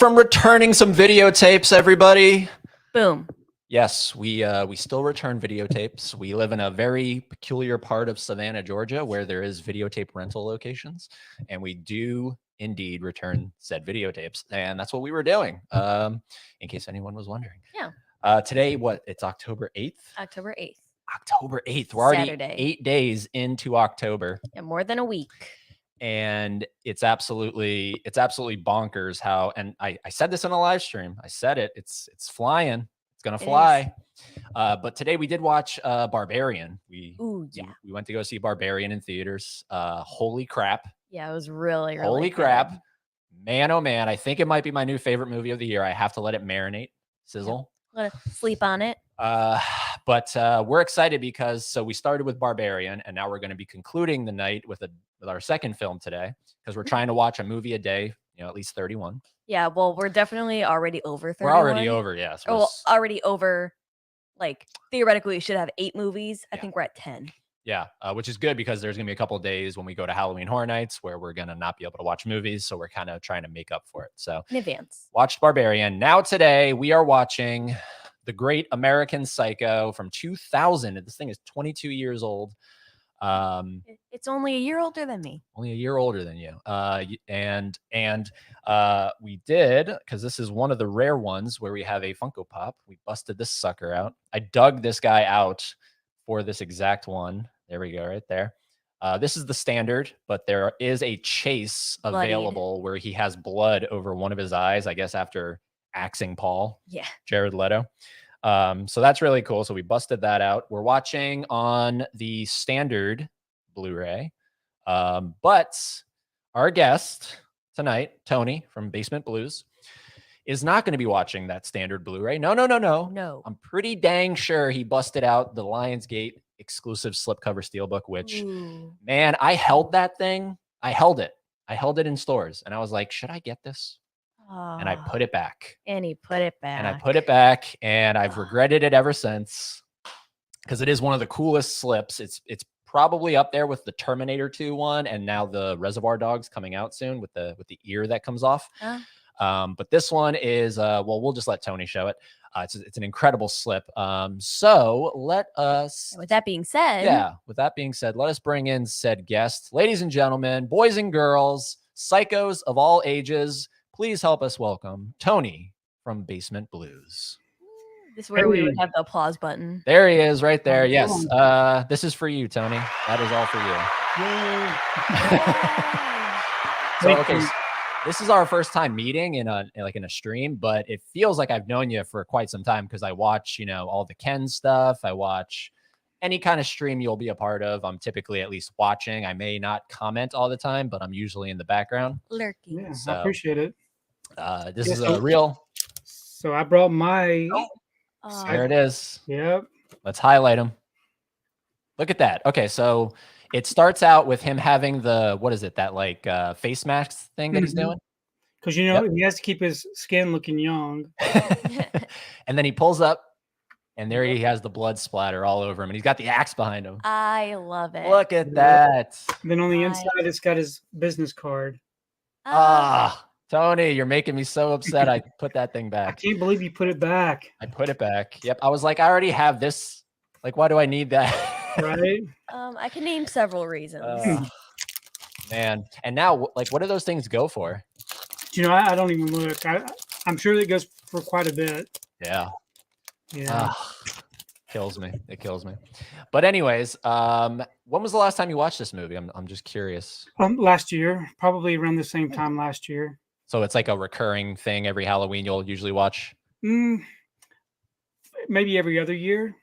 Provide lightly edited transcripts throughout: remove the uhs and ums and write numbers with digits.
from returning some videotapes, everybody. Boom. Yes, we still return videotapes. We live in a very peculiar part of Savannah, Georgia, where there is videotape rental locations, and we do indeed return said videotapes, and that's what we were doing. In case anyone was wondering. Yeah. Today, it's October 8th? October 8th. October 8th. We're already Saturday. 8 days into October. Yeah, more than a week. And it's absolutely bonkers how, and I said this in a live stream. I said it's flying. It's gonna fly. But today we did watch Barbarian. We went to go see Barbarian in theaters. Holy crap. Yeah, it was really holy good. crap. Man, oh man. I think it might be my new favorite movie of the year. I have to let it marinate, sizzle. Let it sleep on it. But we're excited because we started with Barbarian, and now we're going to be concluding the night with our second film today, because we're trying to watch a movie a day, at least 31. Yeah, well, we're definitely already over 31. We're already over, yes. Already over, like, theoretically, we should have 8 movies. I think we're at 10. Yeah, which is good because there's going to be a couple of days when we go to Halloween Horror Nights where we're going to not be able to watch movies, so we're kind of trying to make up for it. So in advance. Watched Barbarian. Now today we are watching The Great American Psycho from 2000. This thing is 22 years old. It's only a year older than me. Only a year older than you. And we did, because this is one of the rare ones where we have a Funko Pop. We busted this sucker out. I dug this guy out for this exact one. There we go, right there. This is the standard, but there is a chase available where he has blood over one of his eyes, I guess after axing Paul. Yeah. Jared Leto. So that's really cool. So we busted that out. We're watching on the standard Blu-ray. But our guest tonight, Tony from Basement Blues, is not going to be watching that standard Blu-ray. No. I'm pretty dang sure he busted out the Lionsgate exclusive slipcover steelbook, which, man, I held that thing. I held it in stores, and I was like, should I get this? And I put it back. And he put it back. And I put it back, and I've regretted it ever since, because it is one of the coolest slips. It's probably up there with the Terminator 2 one, and now the Reservoir Dogs coming out soon with the ear that comes off. But this one is we'll just let Tony show it. It's an incredible slip. So let us. With that being said, let us bring in said guest, ladies and gentlemen, boys and girls, psychos of all ages. Please help us welcome Tony from Basement Blues. This is where we would have the applause button. There he is, right there. Yes, this is for you, Tony. That is all for you. So, okay, this is our first time meeting in a stream, but it feels like I've known you for quite some time because I watch, all the Ken stuff. I watch any kind of stream you'll be a part of. I'm typically at least watching. I may not comment all the time, but I'm usually in the background. Lurking. Yeah, so, I appreciate it. This is a real. So I brought my. There it is. Yep. Let's highlight him. Look at that. Okay, so it starts out with him having the, what is it, that like face mask thing that he's doing? Because, he has to keep his skin looking young. And then he pulls up, and there he has the blood splatter all over him, and he's got the axe behind him. I love it. Look at that. Then on the inside, it's got his business card. Tony, you're making me so upset. I put that thing back. I can't believe you put it back. I put it back. Yep. I was like, I already have this. Like, why do I need that? Right. I can name several reasons. Man. And now, like, what do those things go for? I don't even look. I'm sure it goes for quite a bit. Yeah. Yeah. Kills me. It kills me. But anyways, when was the last time you watched this movie? I'm just curious. Last year, probably around the same time last year. So it's like a recurring thing every Halloween you'll usually watch? Maybe every other year.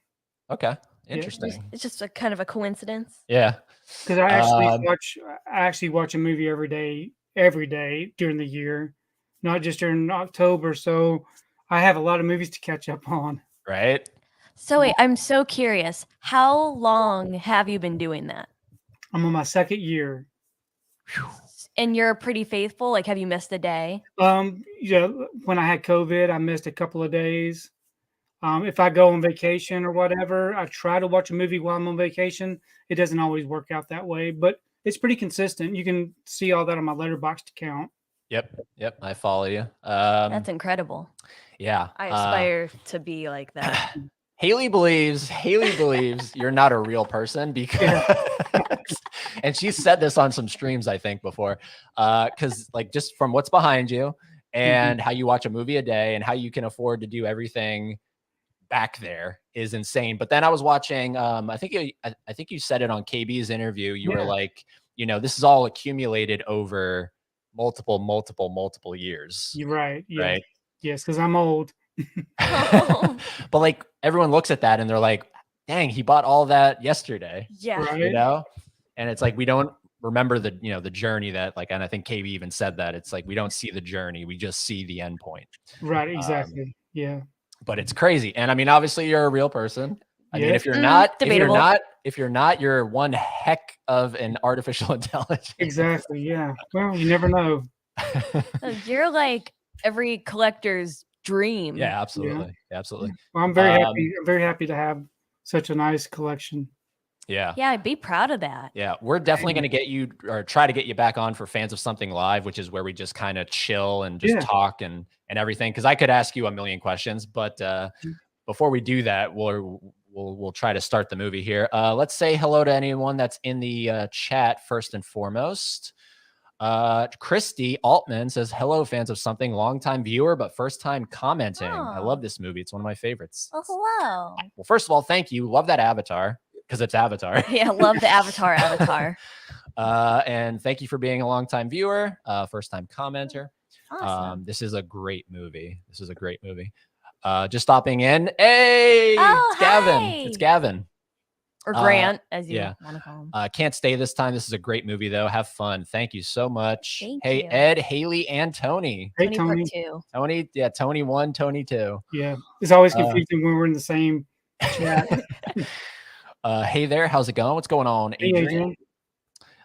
Okay. Interesting. Yeah. It's just a kind of a coincidence. Yeah. Because I actually watch a movie every day during the year, not just during October. So I have a lot of movies to catch up on. Right. So wait, I'm so curious. How long have you been doing that? I'm on my second year. And you're pretty faithful? Like, have you missed a day? Yeah, when I had COVID, I missed a couple of days. If I go on vacation or whatever, I try to watch a movie while I'm on vacation. It doesn't always work out that way, but it's pretty consistent. You can see all that on my Letterboxd account. Yep. I follow you. That's incredible. Yeah. I aspire to be like that. Haley believes you're not a real person because, and she said this on some streams, I think, before, because like just from what's behind you and how you watch a movie a day and how you can afford to do everything back there is insane. But then I was watching, I think you said it on KB's interview. You were like, this is all accumulated over multiple years. You're right. Yeah. Right. Yes, because I'm old. But like everyone looks at that and they're like, dang, he bought all that yesterday. Yeah. Right. And it's like we don't remember the the journey that like, and I think KB even said that it's like we don't see the journey, we just see the end point. Right. Exactly. Yeah. But it's crazy. And I mean, obviously you're a real person. I mean, if you're not, you're one heck of an artificial intelligence. Exactly. Yeah. Well, you never know. You're like every collector's dream. Yeah, absolutely. Absolutely. Well, I'm very happy. I'm very happy to have such a nice collection. Yeah. Yeah, I'd be proud of that. Yeah. We're definitely going to get you or try to get you back on for Fans of Something Live, which is where we just kind of chill and just talk and everything. Cause I could ask you a million questions, but before we do that, we'll try to start the movie here. Let's say hello to anyone that's in the chat first and foremost. Christy Altman says, hello, Fans of Something, longtime viewer, but first time commenting. I love this movie. It's one of my favorites. Oh, hello. Well, first of all, thank you. Love that avatar because it's Avatar. Yeah, love the avatar. And thank you for being a longtime viewer, first time commenter. Awesome. This is a great movie. Just stopping in. Hey, it's Gavin. Hi. It's Gavin. Or Grant, as you want to call him. Can't stay this time. This is a great movie, though. Have fun. Thank you so much. Thank you. Ed, Haley, and Tony. Hey, Tony. Part 2. Tony, yeah, Tony 1, Tony 2. Yeah, it's always confusing when we're in the same chat. Hey there, how's it going? What's going on, Adrian?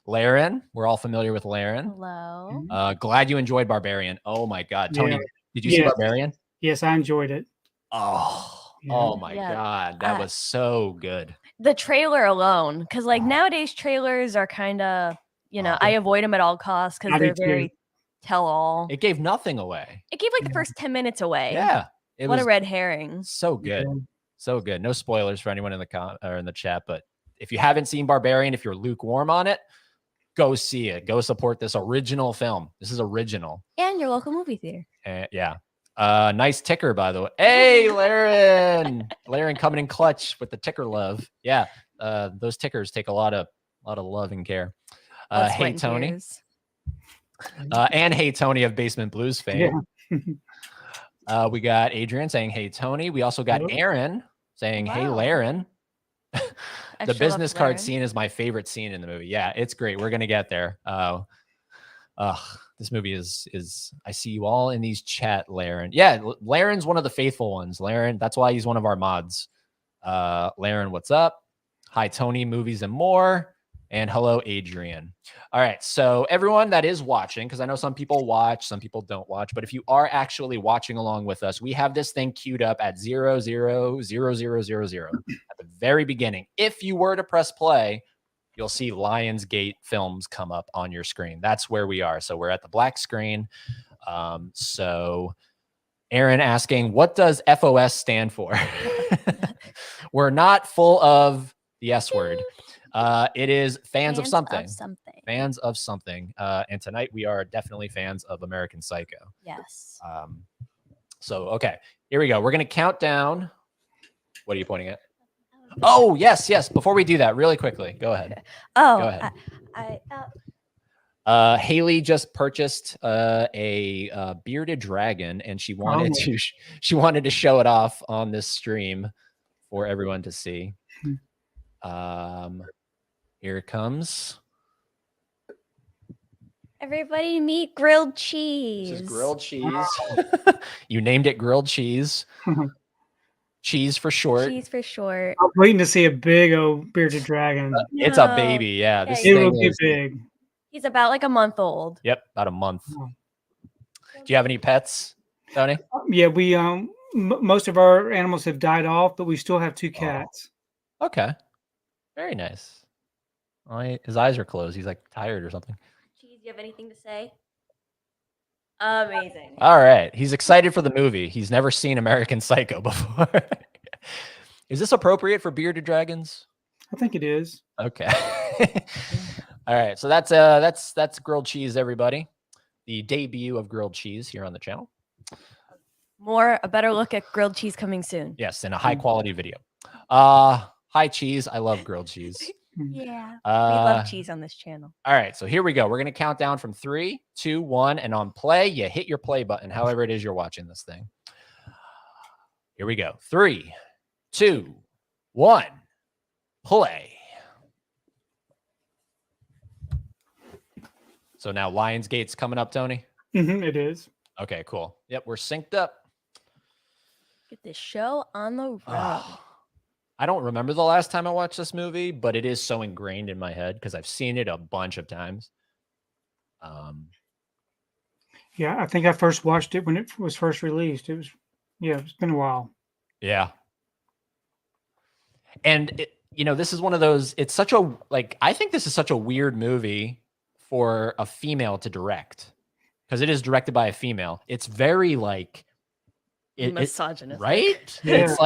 Laren, we're all familiar with Laren. Hello. Glad you enjoyed Barbarian. Oh my God, Tony, did you see Barbarian? Yes, I enjoyed it. Oh my God, that was so good. The trailer alone, because like nowadays trailers are kind of, I avoid them at all costs because they're very tell-all. It gave nothing away. It gave like the first 10 minutes away. Yeah, what a red herring. So good, so good. No spoilers for anyone in the chat, but if you haven't seen Barbarian, if you're lukewarm on it, go see it. Go support this original film. This is original. And your local movie theater. Yeah. Nice ticker, by the way. Hey, Laren. Laren coming in clutch with the ticker love. Yeah. Those tickers take a lot of love and care. Hey, Tony. And Hey, Tony of Basement Blues fame. Yeah. We got Adrian saying, hey, Tony. We also got Aaron saying, hey, Laren. The business card scene is my favorite scene in the movie. Yeah, it's great. We're going to get there. This movie is I see you all in these chat, Laren. Yeah, Laren's one of the faithful ones. Laren, that's why he's one of our mods. Laren, what's up? Hi, Tony, movies and more. And hello, Adrian. All right, so everyone that is watching, because I know some people watch, some people don't watch, but if you are actually watching along with us, we have this thing queued up at 000000 at the very beginning. If you were to press play, you'll see Lionsgate Films come up on your screen. That's where we are. So we're at the black screen. So Aaron asking, what does FOS stand for? We're not full of the S word. It is fans of something. Fans of something. And tonight we are definitely fans of American Psycho. Yes. So, okay, here we go. We're going to count down. What are you pointing at? Oh, yes. Before we do that, really quickly, go ahead. Go ahead. Haley just purchased a bearded dragon, and she wanted to show it off on this stream for everyone to see. Here it comes. Everybody meet grilled cheese. This is grilled cheese. You named it grilled cheese. Cheese for short. Cheese for short. I'm waiting to see a big old bearded dragon. It's a baby, yeah. This it will be big. He's about like a month old. Yep, about a month. Do you have any pets, Tony? Yeah, we most of our animals have died off, but we still have 2 cats. Okay, very nice. His eyes are closed. He's like tired or something. Cheese, you have anything to say? Amazing. All right. He's excited for the movie. He's never seen American Psycho before. Is this appropriate for bearded dragons? I think it is. Okay. All right. So that's grilled cheese, everybody. The debut of grilled cheese here on the channel. A better look at grilled cheese coming soon. Yes, in a high quality video. Hi cheese. I love grilled cheese. Yeah. We love cheese on this channel. All right, so here we go. We're going to count down from 3, 2, 1, and on play, you hit your play button, however it is you're watching this thing. Here we go. 3, 2, 1, play. So now Lionsgate's coming up, Tony? It is. Okay, cool. Yep, we're synced up. Get this show on the road. I don't remember the last time I watched this movie, but it is so ingrained in my head because I've seen it a bunch of times. Yeah, I think I first watched it when it was first released. It's been a while. Yeah. And this is one of those, it's such a, I think this is such a weird movie for a female to direct because it is directed by a female. It's very misogynistic, right? Yeah, It's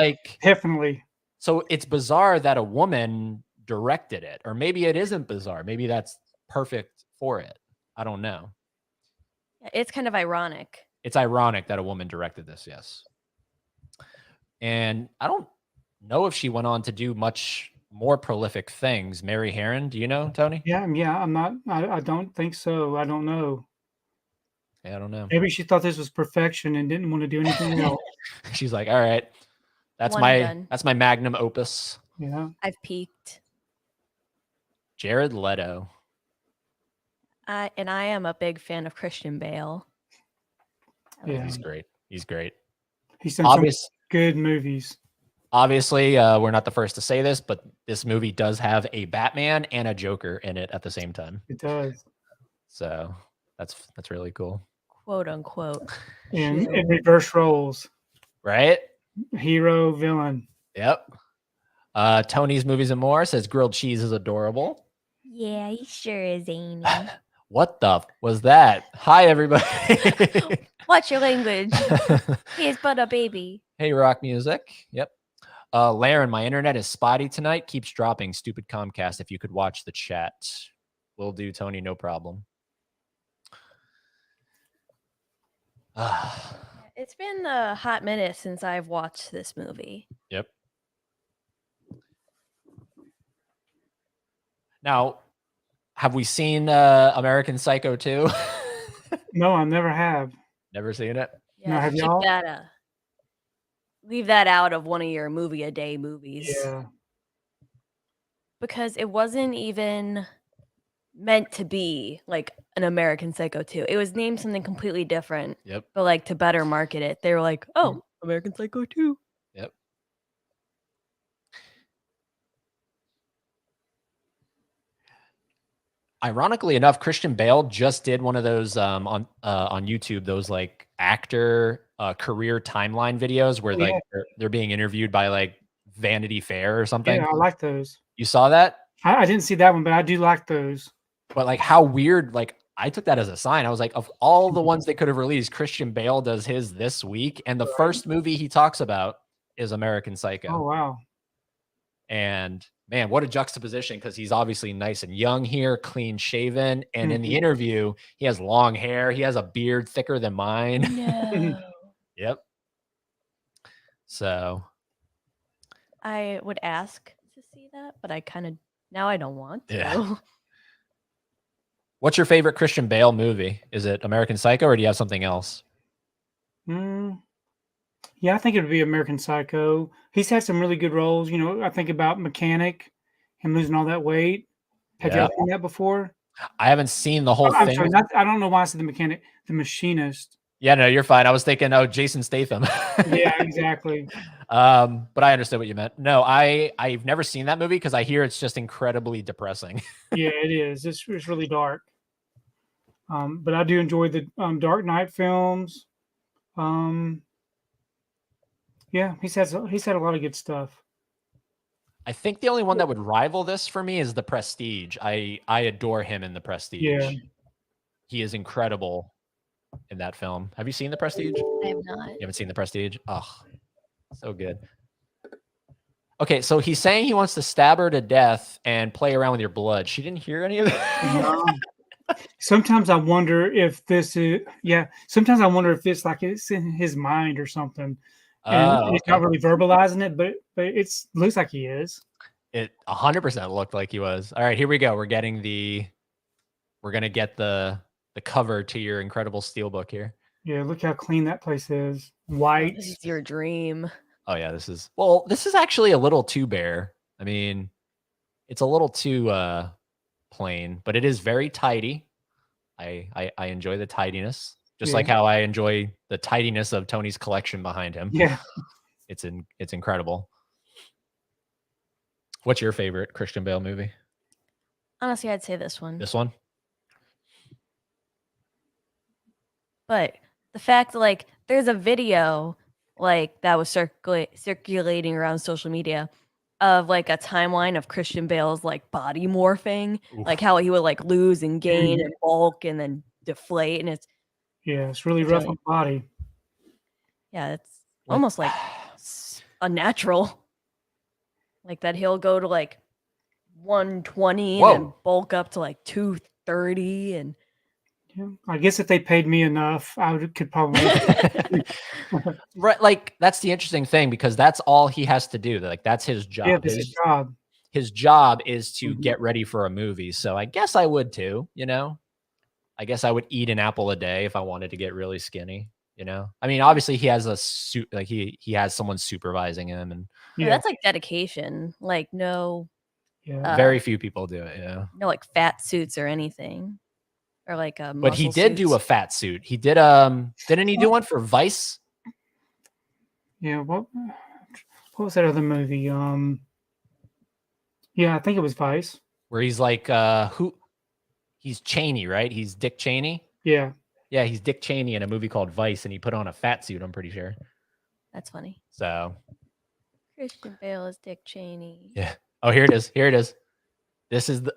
definitely. So it's bizarre that a woman directed it, or maybe it isn't bizarre. Maybe that's perfect for it. I don't know. It's kind of ironic. It's ironic that a woman directed this, yes. And I don't know if she went on to do much more prolific things. Mary Herron, do you know, Tony? Yeah, I'm not. I don't think so. I don't know. Yeah, I don't know. Maybe she thought this was perfection and didn't want to do anything else. She's like, all right, that's my magnum opus. Yeah, I've peaked. Jared Leto. And I am a big fan of Christian Bale. Yeah, He's great. He's great. He's done some good movies. Obviously, we're not the first to say this, but this movie does have a Batman and a Joker in it at the same time. It does. So that's really cool. Quote unquote. In reverse roles. Right? Hero, villain. Yep. Tony's Movies and More says grilled cheese is adorable. Yeah, he sure is, ain't he? What the was that? Hi, everybody. Watch your language. He's but a baby. Hey, rock music. Yep. Laren, my internet is spotty tonight. Keeps dropping. Stupid Comcast. If you could watch the chat. Will do, Tony. No problem. It's been a hot minute since I've watched this movie. Yep. Now, have we seen American Psycho 2? No, I never have. Never seen it? Yeah, No, have y'all? Leave that out of one of your movie a day movies. Yeah. Because it wasn't even meant to be like an American Psycho 2. It was named something completely different. Yep. But to better market it, they were like, oh, American Psycho 2. Yep. Ironically enough, Christian Bale just did one of those on YouTube, those actor career timeline videos where they're being interviewed by Vanity Fair or something. Yeah, I like those. You saw that? I didn't see that one, but I do like those. But how weird, I took that as a sign. I was like, of all the ones they could have released, Christian Bale does his this week. And the first movie he talks about is American Psycho. Oh, wow. And man, what a juxtaposition, because he's obviously nice and young here, clean shaven. And in the interview, he has long hair. He has a beard thicker than mine. No. Yep. So I would ask to see that, but now I don't want to. Yeah. What's your favorite Christian Bale movie? Is it American Psycho or do you have something else? Yeah, I think it would be American Psycho. He's had some really good roles. I think about Mechanic, him losing all that weight. Have you seen that before? I haven't seen the whole thing. Sorry, I don't know why I said The Mechanic. The Machinist. Yeah, no, you're fine. I was thinking, Jason Statham. Yeah, exactly. But I understood what you meant. No, I've never seen that movie because I hear it's just incredibly depressing. Yeah, it is. It's really dark. But I do enjoy the Dark Knight films. Yeah, he's had a lot of good stuff. I think the only one that would rival this for me is The Prestige. I adore him in The Prestige. Yeah. He is incredible in that film. Have you seen The Prestige? I have not. You haven't seen The Prestige? Oh, so good. Okay, so he's saying he wants to stab her to death and play around with your blood. She didn't hear any of that. Sometimes I wonder if this is sometimes I wonder if it's like it's in his mind or something. And he's not really verbalizing it, but it's looks like he is. It 100% looked like he was. All right, here we go. We're gonna get the cover to your incredible steelbook here. Yeah, look how clean that place is. White. This is your dream. Oh yeah, this is actually a little too bare. I mean, it's a little too plain, but it is very tidy. I enjoy the tidiness, just like how I enjoy the tidiness of Tony's collection behind him. Yeah, it's incredible. What's your favorite Christian Bale movie? Honestly, I'd say this one. This one? But the fact that, like, there's a video like that was circulating around social media of like a timeline of Christian Bale's like body morphing, like how he would like lose and gain and bulk and then deflate, and it's really rough on the body. Yeah, it's almost like unnatural. Like that he'll go to like 120 and then bulk up to like 230 and I guess if they paid me enough, could probably right. Like that's the interesting thing because that's all he has to do. Like that's his job. Yeah, his job. His job is to get ready for a movie. So I guess I would too. You know, I guess I would eat an apple a day if I wanted to get really skinny. You know, I mean, obviously he has a suit. Like he has someone supervising him, and that's like dedication. Like no, very few people do it. Yeah, no, like fat suits or anything. Or like a but he did do a fat suit. He did didn't he do one for Vice? Yeah, what was that other movie? Yeah, I think it was Vice. Where he's like he's Cheney, right? He's Dick Cheney. Yeah. Yeah, he's Dick Cheney in a movie called Vice and he put on a fat suit, I'm pretty sure. That's funny. So Christian Bale is Dick Cheney. Yeah. Oh, here it is. Here it is. This is the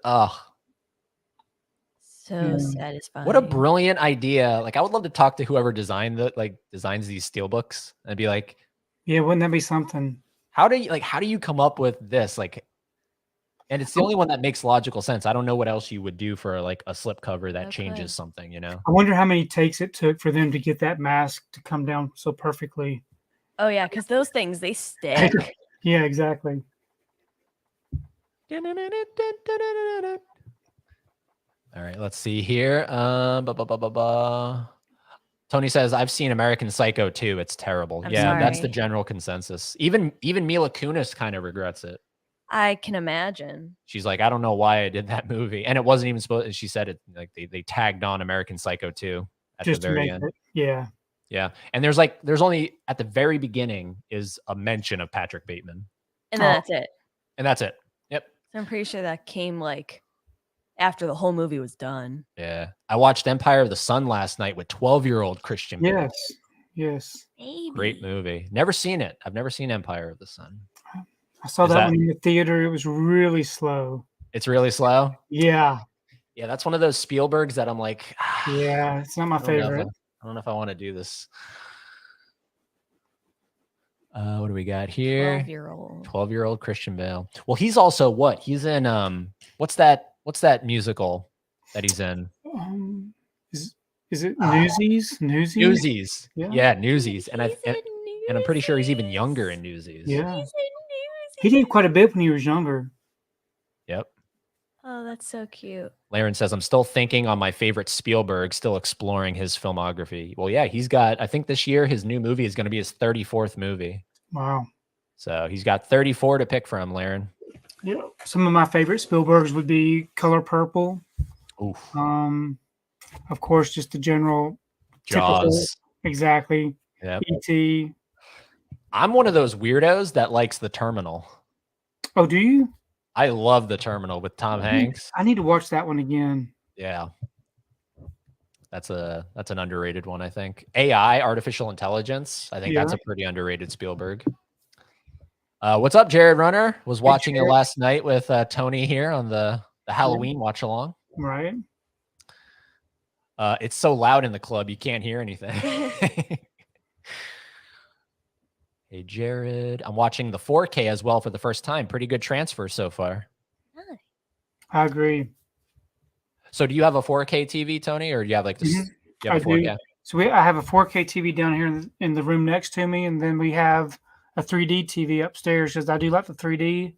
so satisfying. What a brilliant idea. Like I would love to talk to whoever designs these steelbooks and be like, yeah, wouldn't that be something? How do you come up with this? Like, and it's the only one that makes logical sense. I don't know what else you would do for like a slipcover that changes something, you know? I wonder how many takes it took for them to get that mask to come down so perfectly. Oh yeah, because those things, they stick. Yeah, exactly. All right, let's see here. Tony says, I've seen American Psycho too. It's terrible. I'm yeah, sorry. That's the general consensus. Even Mila Kunis kind of regrets it. I can imagine. She's like, I don't know why I did that movie. And it wasn't even supposed, she said it like they tagged on American Psycho 2 at the very end. Yeah. Yeah. And there's only at the very beginning is a mention of Patrick Bateman. And then that's it. And that's it. Yep. So I'm pretty sure that came like after the whole movie was done. Yeah. I watched Empire of the Sun last night with 12-year-old Christian Bale. Yes. Baby. Great movie. Never seen it. I've never seen Empire of the Sun. I saw that one in the theater. It was really slow. It's really slow? Yeah. Yeah, that's one of those Spielbergs that I'm like, yeah, it's not my favorite. I don't know if I want to do this. What do we got here? 12-year-old Christian Bale. Well, he's also what? He's in what's that musical that he's in? Is it Newsies? Newsies. Yeah, Newsies. And I'm pretty sure he's even younger in Newsies. Yeah. He did quite a bit when he was younger. Yep. Oh, that's so cute. Laren says, I'm still thinking on my favorite Spielberg, still exploring his filmography. Well, yeah, he's got, I think this year his new movie is going to be his 34th movie. Wow. So he's got 34 to pick from, Laren. Yeah. Some of my favorite Spielbergs would be Color Purple. Oof. Of course, just the general Jaws. Exactly. Yep. E.T. I'm one of those weirdos that likes The Terminal. Oh, do you? I love The Terminal with Tom Hanks. I need to watch that one again. Yeah. That's an underrated one, I think. AI, artificial intelligence. I think that's a pretty underrated Spielberg. What's up, Jared Runner? Was watching it last night with Tony here on the Halloween watch along. Right. It's so loud in the club you can't hear anything. Hey, Jared. I'm watching the 4K as well for the first time. Pretty good transfer so far. Nice. I agree. So do you have a 4K TV, Tony, or do you have like this? Mhm. You have a I 4K? do. So I have a 4K TV down here in the room next to me, and then we have a 3D TV upstairs because I do like the 3D.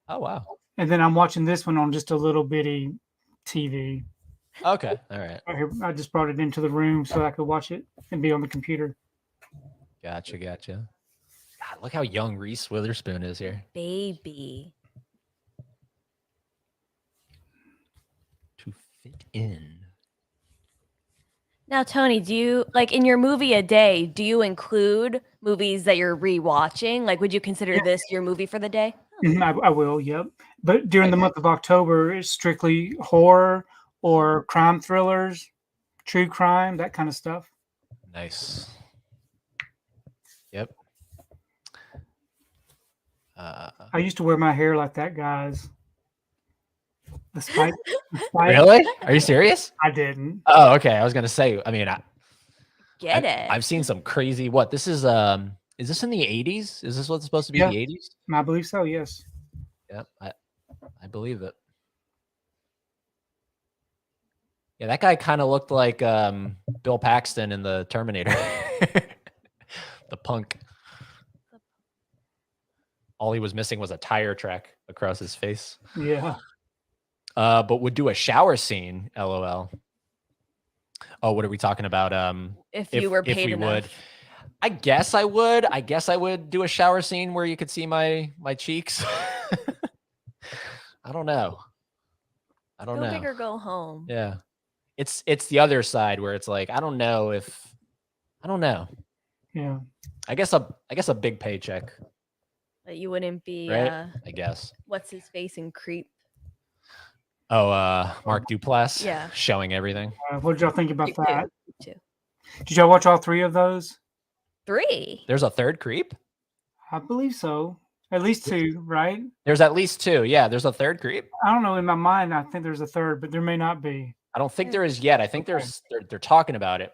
Oh, wow. And then I'm watching this one on just a little bitty TV. Okay. All right. I just brought it into the room so I could watch it and be on the computer. Gotcha. God, look how young Reese Witherspoon is here. Baby. To fit in. Now, Tony, do you like in your movie a day, do you include movies that you're rewatching? Like, would you consider this your movie for the day? I will, yep. But during the month of October, it's strictly horror or crime thrillers, true crime, that kind of stuff. Nice. Yep. I used to wear my hair like that, guys. The spike. Really? Are you serious? I didn't. Oh, okay. I was gonna say. I mean, Get it. I've seen some crazy. What this is? Is this in the 80s? Is this what's supposed to be Yeah. the 80s? I believe so. Yes. Yep. I believe it. Yeah, that guy kind of looked like Bill Paxton in the Terminator. The punk. All he was missing was a tire track across his face. Yeah. But would do a shower scene. LOL. Oh, what are we talking about? If you were paid we enough. would. I guess I would. I guess I would do a shower scene where you could see my cheeks. I don't know. Go big or go home. Yeah. It's the other side where it's like I don't know. Yeah. I guess a big paycheck, That you wouldn't be right? I guess. What's his face in Creep? Oh, Mark Duplass. Yeah. Showing everything. What did y'all think about Creep that? Two. Did y'all watch all three of those? 3. There's a third Creep? I believe so. At least 2, right? There's at least 2. Yeah, there's a third Creep. I don't know. In my mind, I think there's a third, but there may not be. I don't think there is yet. I think they're talking about it.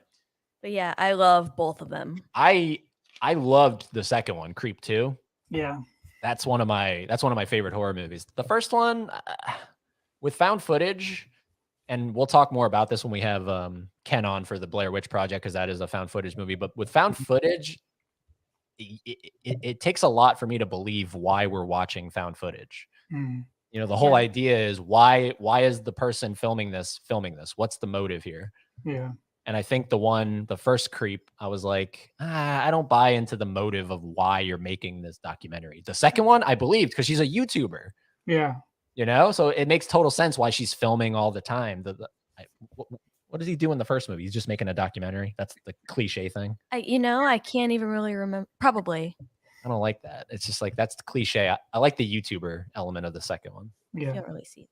But yeah, I love both of them. I loved the second one, Creep 2. Yeah. That's one of my favorite horror movies. The first one with found footage, and we'll talk more about this when we have Ken on for the Blair Witch Project because that is a found footage movie. But with found footage, it takes a lot for me to believe why we're watching found footage. Mm. You know, the whole idea is why is the person filming this? What's the motive here? Yeah. And I think the first Creep, I was like, I don't buy into the motive of why you're making this documentary. The second one, I believed because she's a YouTuber. Yeah. You know, so it makes total sense why she's filming all the time. What does he do in the first movie? He's just making a documentary. That's the cliche thing. I can't even really remember. Probably. I don't like that. It's just like that's the cliche. I like the YouTuber element of the second one. Yeah. I don't really see it.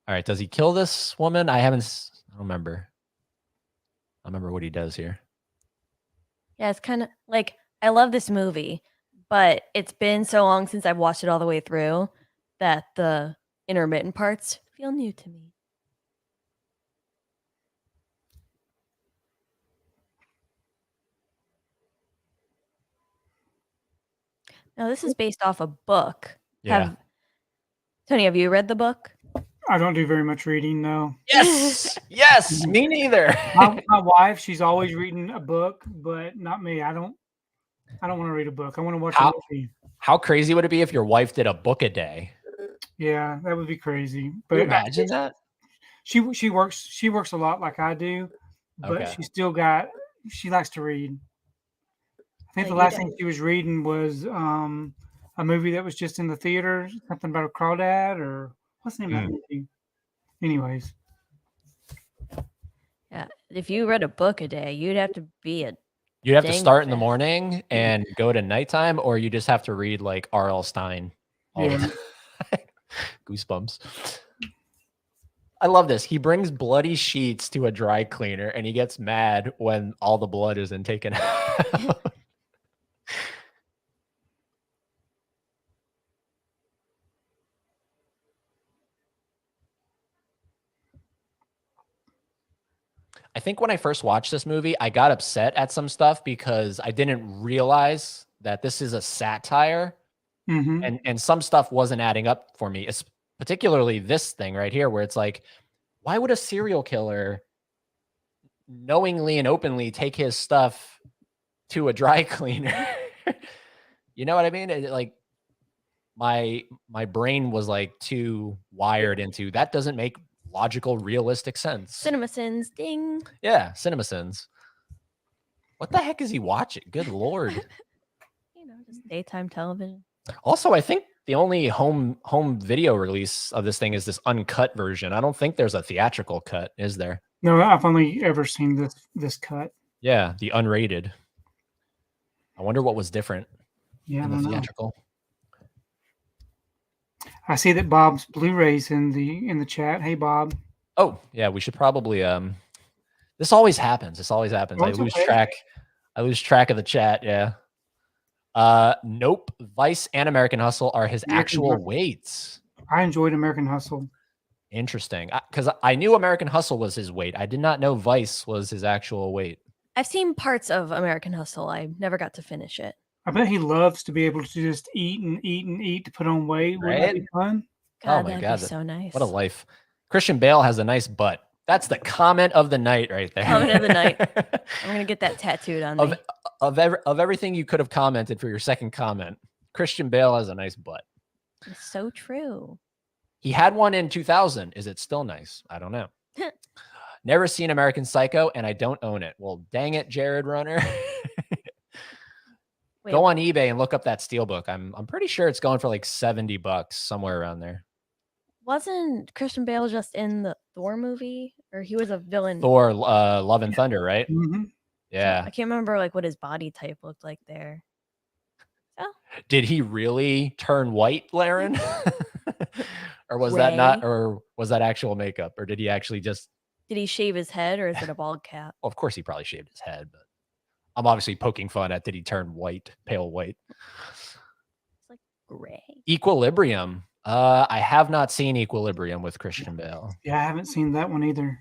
All right, does he kill this woman? I don't remember. I remember what he does here. Yeah, it's kind of like I love this movie, but it's been so long since I've watched it all the way through that the intermittent parts feel new to me. Now, this is based off a book. Yeah. Tony, have you read the book? I don't do very much reading, no. Yes. Yes. Me neither. My wife, she's always reading a book, but not me. I don't want to read a book. I want to watch a movie. How crazy would it be if your wife did a book a day? Yeah, that would be crazy. Can But you imagine that? she works a lot like I do, but Okay. she likes to read. I think the Yeah, last thing she was reading was a movie that was just in the theater, something about a crawdad or what's the name of that movie? Anyways. Yeah, if you read a book a day, you'd have to be a You'd have to dang start in the fan. morning and go to nighttime, or you just have to read like R.L. Stein. All the Yeah. time. Goosebumps. I love this. He brings bloody sheets to a dry cleaner and he gets mad when all the blood isn't taken out. I think when I first watched this movie, I got upset at some stuff because I didn't realize that this is a satire, and some stuff wasn't adding up for me. It's particularly this thing right here, where it's like, why would a serial killer knowingly and openly take his stuff to a dry cleaner? You know what I mean? Like my brain was like too wired into that. Doesn't make logical, realistic sense. CinemaSins, ding. Yeah, CinemaSins. What the heck is he watching? Good Lord. You know, just daytime television. Also, I think the only home video release of this thing is this uncut version. I don't think there's a theatrical cut, is there? No, I've only ever seen this cut. Yeah, the unrated. I wonder what was different Yeah, in the theatrical. I see that Bob's Blu-ray's in the chat. Hey, Bob. Oh, yeah, we should probably this always happens. This always happens. Oh, I it's lose okay. track. I lose track of the chat, yeah. Nope. Vice and American Hustle are his American actual Hustle. weights. I enjoyed American Hustle. Interesting. Because I knew American Hustle was his weight. I did not know Vice was his actual weight. I've seen parts of American Hustle. I never got to finish it. I bet he loves to be able to just eat and eat and eat to put on weight. Wouldn't that be fun? God, Oh my that'd God, be so nice. What a life. Christian Bale has a nice butt. That's the comment of the night right there. Comment of the night. I'm gonna get that tattooed on me. Of everything you could have commented for your second comment, Christian Bale has a nice butt. It's so true. He had one in 2000. Is it still nice? I don't know. Never seen American Psycho, and I don't own it. Well, dang it, Jared Runner. Wait, Go on eBay and look up that steelbook. I'm pretty sure it's going for like $70, somewhere around there. wasn't Christian Bale just in the Thor movie, or he was a villain? Thor, Love and Thunder, right? Mm-hmm. Yeah. I can't remember like what his body type looked like there. Did he really turn white, Laren? Or was that not, Gray? or was that actual makeup? Or did he actually just, Did he shave his head, or is it a bald cap? well, of course he probably shaved his head, but I'm obviously poking fun at did he turn white, pale white? It's like gray. Equilibrium. I have not seen Equilibrium with Christian Bale. Yeah, I haven't seen that one either.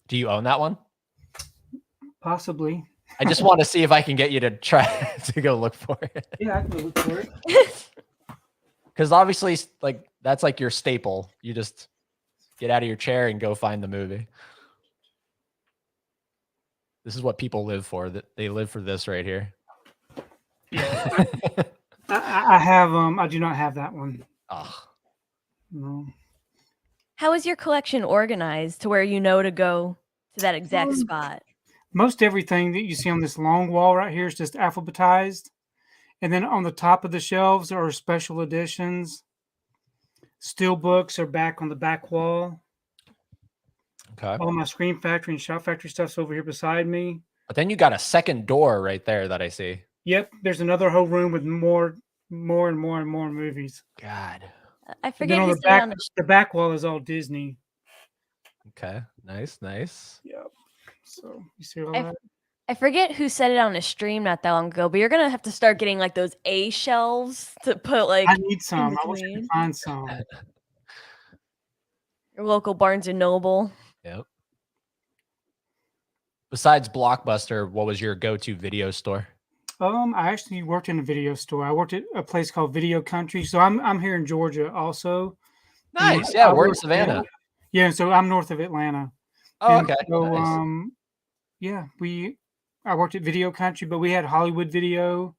Do you own that one? Possibly. I just want to see if I can get you to try to go look for it. Yeah, I can look for it. Because obviously, like, that's like your staple. You just get out of your chair and go find the movie. This is what people live for. That they live for this right here. I have I do not have that one. Oh, No. How is your collection organized to where you know to go to that exact spot? Most everything that you see on this long wall right here is just alphabetized. And then on the top of the shelves are special editions. Steel books are back on the back wall. okay. All my Scream Factory and Shout Factory stuff's over here beside me. But then you got a second door right there that I see. Yep, there's another whole room with more movies. God. I And forget then on who the said it back, on the back wall is all Disney. Okay. Nice. Nice. Yep. So you see all I- that? I forget who said it on a stream not that long ago, but you're gonna have to start getting like those A shelves to put like I need some. I wish I between. could find some. your local Barnes and Noble. Yep. Besides Blockbuster, what was your go-to video store? I actually worked in a video store. I worked at a place called Video Country. So I'm here in Georgia also. Nice. And Yeah, I we're in worked- Savannah. Yeah, so I'm north of Atlanta. Oh, And okay. So Nice. yeah, I worked at Video Country, but we had Hollywood Video.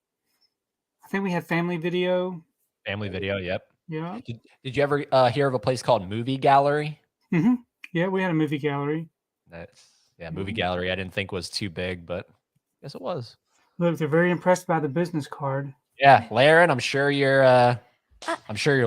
I think we had Family Video. Family Video. Yep. Yeah. Did you ever hear of a place called Movie Gallery? Mm-hmm. Yeah, we had a movie gallery. Nice. Yeah, Movie Gallery. I didn't think was too big, but I guess it was. Look, they're very impressed by the business card. Yeah, Laren, I'm sure you're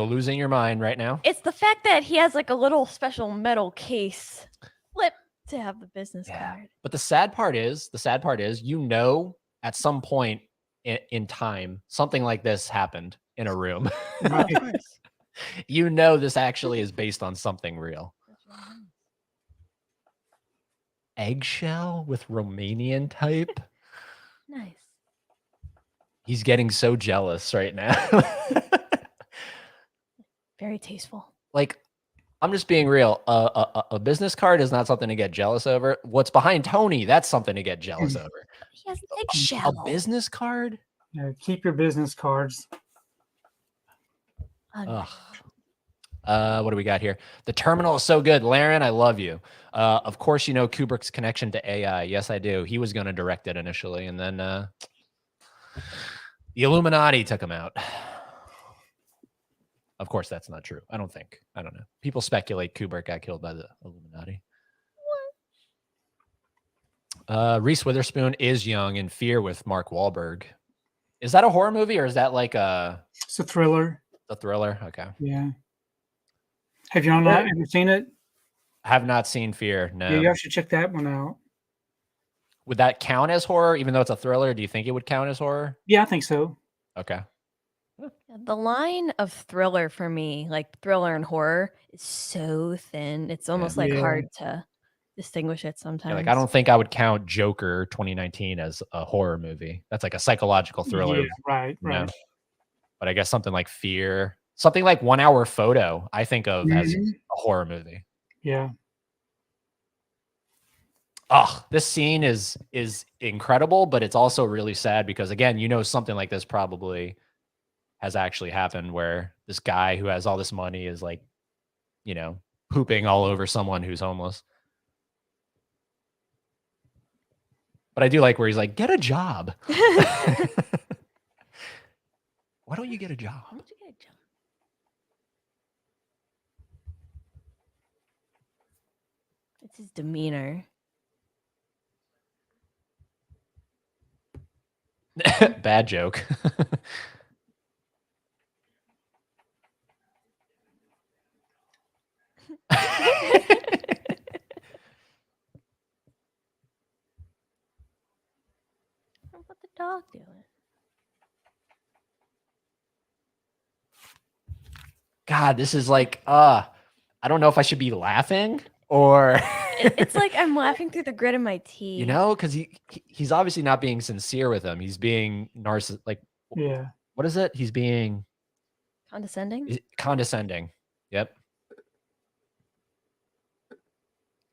losing your mind right now. It's the fact that he has like a little special metal case flip to have the business Yeah. card. But the sad part is, you know, at some point in time, something like this happened in a room. Oh, of course. You know, this actually is based on something real. Eggshell with Romanian type. Nice. He's getting so jealous right now. Very tasteful. Like, I'm just being real. A business card is not something to get jealous over. What's behind Tony? That's something to get jealous over. He has A eggshell. business card? Yeah, keep your business cards. Ugh. What do we got here? The Terminal is so good. Laren, I love you. Of course, you know Kubrick's connection to AI. Yes, I do. He was going to direct it initially, and then the Illuminati took him out. Of course, that's not true. I don't think. I don't know. People speculate Kubrick got killed by the Illuminati. Reese Witherspoon is young in Fear with Mark Wahlberg. Is that a horror movie or is that like It's a thriller. a thriller? Okay. Yeah. Have you not ever seen it? I have not seen Fear. No. Yeah, you should check that one out. Would that count as horror, even though it's a thriller? Do you think it would count as horror? Yeah, I think so. Okay. The line of thriller for me, like thriller and horror, is so thin. It's almost like Yeah. hard to distinguish it sometimes. Yeah, like I don't think I would count Joker 2019 as a horror movie. That's like a psychological thriller. Yeah, right, you know? right. But I guess something like Fear, something like 1 Hour Photo, I think of as a horror movie. Yeah. Oh, this scene is incredible, but it's also really sad because again, you know, something like this probably has actually happened where this guy who has all this money is like, you know, pooping all over someone who's homeless. But I do like where he's like, get a job. Why don't you get a job? Why don't you get a job? It's his demeanor. Bad joke. What's the dog doing? God, this is like, I don't know if I should be laughing or It's like I'm laughing through the grit of my teeth. you know, because he's obviously not being sincere with him. He's being like Yeah. what is it? He's being Condescending? condescending. Yep.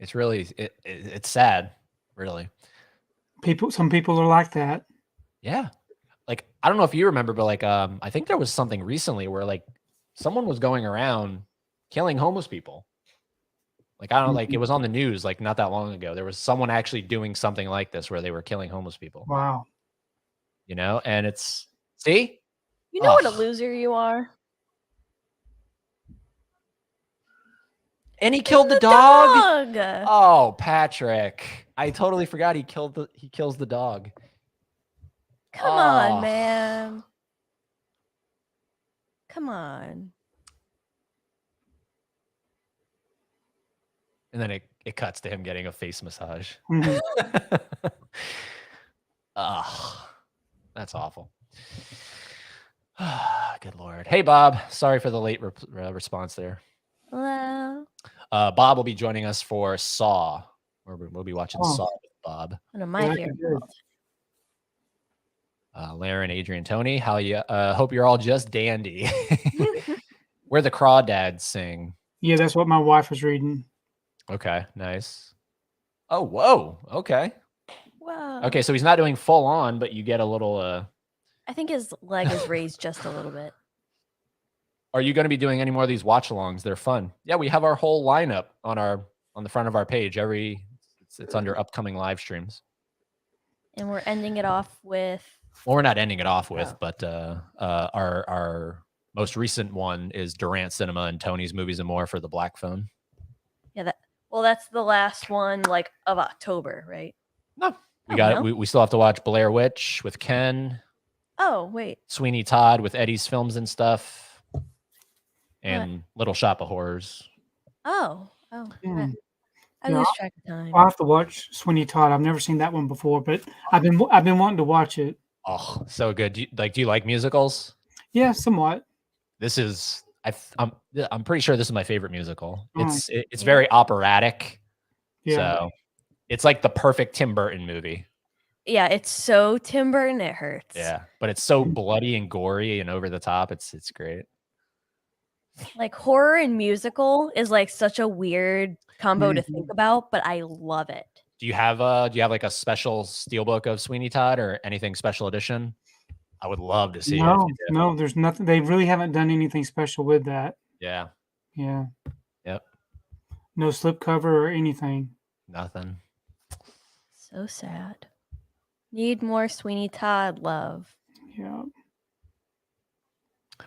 It's really it's sad, really. Some people are like that. Yeah. Like I don't know if you remember, but like I think there was something recently where like someone was going around killing homeless people. Like I don't know, like it was on the news like not that long ago. There was someone actually doing something like this where they were killing homeless people. Wow. You know, and it's see? You know what a Ugh. loser you are? And he killed the dog. Dog! Oh, Patrick. I totally forgot he kills the dog. Come Oh. on, man. Come on. And then it cuts to him getting a face massage. Mhm. Ugh. That's awful. Good Lord. Hey, Bob. Sorry for the late response there. Hello. Bob will be joining us for Saw. We'll be watching Oh. Saw with Bob. One of my Yeah, favorite. good. Laren, Adrian, Tony, how you? Hope you're all just dandy. Where the crawdads sing. Yeah, that's what my wife was reading. Okay, nice. Oh, whoa. Okay. Wow. Okay, so he's not doing full on, but you get a little. I think his leg is raised just a little bit. Are you going to be doing any more of these watch-alongs? They're fun. Yeah, we have our whole lineup on the front of our page. It's under upcoming live streams. And we're ending it off with. Well, we're not ending it off with, Oh. but our most recent one is Durant Cinema and Tony's Movies and More for the Black Phone. Yeah, that's the last one like of October, right? No, we Oh, got no. it. We still have to watch Blair Witch with Ken, Oh, wait. Sweeney Todd with Eddie's Films and Stuff, and Little Shop of Horrors. Oh. Hmm. I Yeah, lose track of time. I'll have to watch Sweeney Todd. I've never seen that one before, but I've been wanting to watch it. Oh, so good. Do you like musicals? Yeah, somewhat. This is I'm pretty sure this is my favorite musical. Oh. It's very operatic. Yeah. So it's like the perfect Tim Burton movie. Yeah, it's so Tim Burton it hurts. Yeah, but it's so bloody and gory and over the top. It's great. Like horror and musical is like such a weird combo to think about, but I love it. Do you have like a special steelbook of Sweeney Todd or anything special edition? I would love to see it. If No, you did. no, there's nothing. They really haven't done anything special with that. Yeah. Yeah. Yep. No slipcover or anything. Nothing. So sad. Need more Sweeney Todd love. Yeah.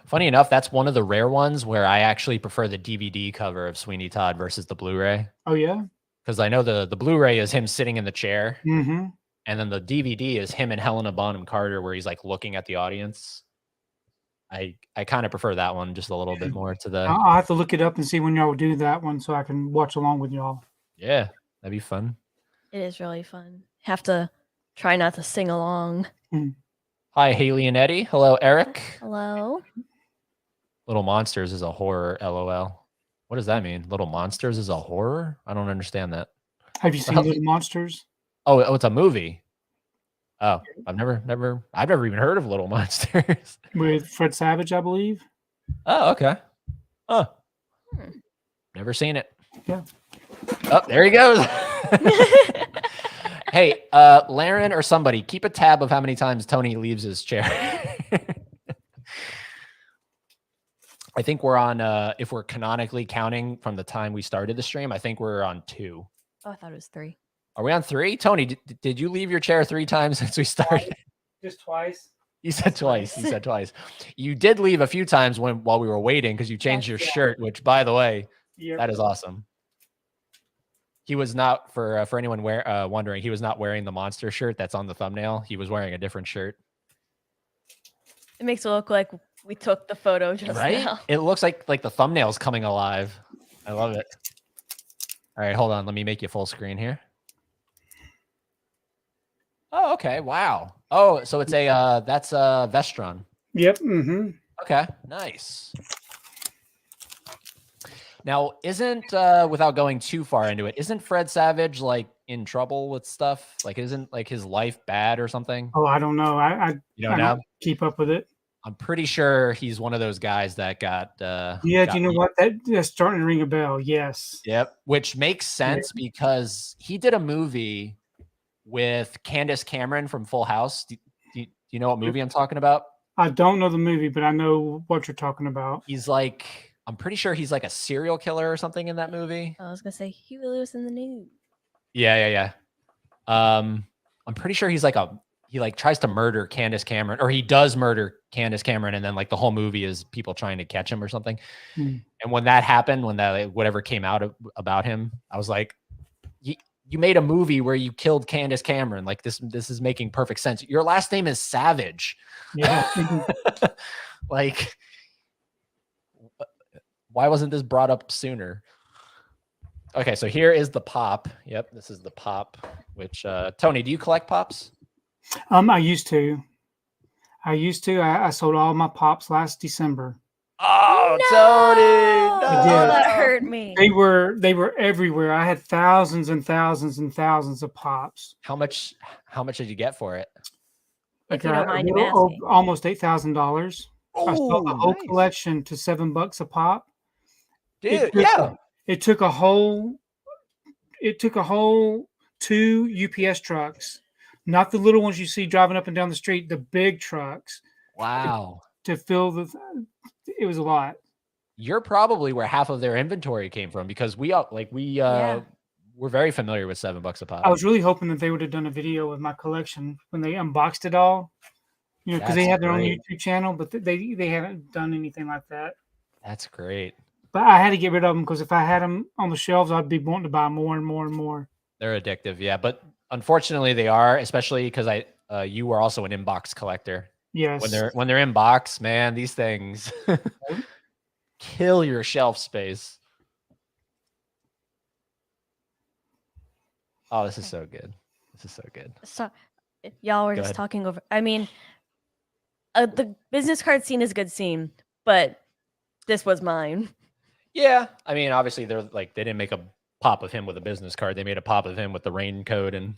Funny enough, that's one of the rare ones where I actually prefer the DVD cover of Sweeney Todd versus the Blu-ray. Oh yeah. Because I know the Blu-ray is him sitting in the chair, Mm-hmm. and then the DVD is him and Helena Bonham Carter, where he's like looking at the audience. I kind of prefer that one just a little bit more to the. I'll have to look it up and see when y'all do that one so I can watch along with y'all. Yeah, that'd be fun. It is really fun. Have to try not to sing along. Hi, Haley and Eddie. Hello, Eric. Hello. Little Monsters is a horror, LOL. What does that mean? Little Monsters is a horror? I don't understand that. Have you seen Little Monsters? Oh, it's a movie. Oh, I've never even heard of Little Monsters. With Fred Savage, I believe. Oh, okay. Oh, never seen it. Yeah. Oh, there he goes. Hey, Laren or somebody, keep a tab of how many times Tony leaves his chair. I think we're on, if we're canonically counting from the time we started the stream, I think we're on 2. Oh, I thought it was 3. Are we on 3? Tony, did you leave your chair 3 times since we started? Just twice. You said twice. You said twice. You did leave a few times while we were waiting because you changed your shirt, which, by the way, that is awesome. He was not, for anyone wondering, he was not wearing the monster shirt that's on the thumbnail. He was wearing a different shirt. It makes it look like we took the photo just now. It looks like the thumbnail's coming alive. I love it. All right, hold on. Let me make you full screen here. Oh, okay. Wow. Oh, so it's that's a Vestron. Yep. Mm-hmm. Okay, nice. Now, isn't without going too far into it, isn't Fred Savage like in trouble with stuff? Like, isn't like his life bad or something? Oh, I don't know. I don't keep up with it. I'm pretty sure he's one of those guys that got. Yeah, do you know what? That's starting to ring a bell. Yes. Yep, which makes sense because he did a movie with Candace Cameron from Full House. Do you know what movie I'm talking about? I don't know the movie, but I know what you're talking about. He's like, I'm pretty sure he's like a serial killer or something in that movie. I was gonna say Huey Lewis in the News. Yeah. I'm pretty sure he's like he tries to murder Candace Cameron, or he does murder Candace Cameron, and then like the whole movie is people trying to catch him or something. And when that happened, when that whatever came out about him, I was like, you made a movie where you killed Candace Cameron. Like this is making perfect sense. Your last name is Savage. Yeah. Like, why wasn't this brought up sooner? Okay, so here is the pop. Yep, this is the pop. Which Tony, do you collect pops? I used to. I sold all my pops last December. Oh, No! Tony! No! I did. That hurt me. They were everywhere. I had thousands and thousands and thousands of pops. How much did you get for it? If you don't mind me asking. Almost $8,000. I sold the whole collection to $7 a pop. Dude, It took a whole 2 UPS trucks, not the little ones you see driving up and down the street, the big trucks. Wow. To fill it was a lot. You're probably where half of their inventory came from because we're very familiar with $7 a pop. I was really hoping that they would have done a video of my collection when they unboxed it all. You know, because they have their own YouTube channel, but they haven't done anything like that. That's great. But I had to get rid of them because if I had them on the shelves, I'd be wanting to buy more and more and more. They're addictive, yeah. But unfortunately, they are, especially because you were also an inbox collector. Yes. When they're in box, man, these things kill your shelf space. Oh, this is so good. So, y'all were just talking over. I mean, the business card scene is a good scene, but this was mine. Yeah, I mean, obviously they didn't make a pop of him with a business card. They made a pop of him with the raincoat and.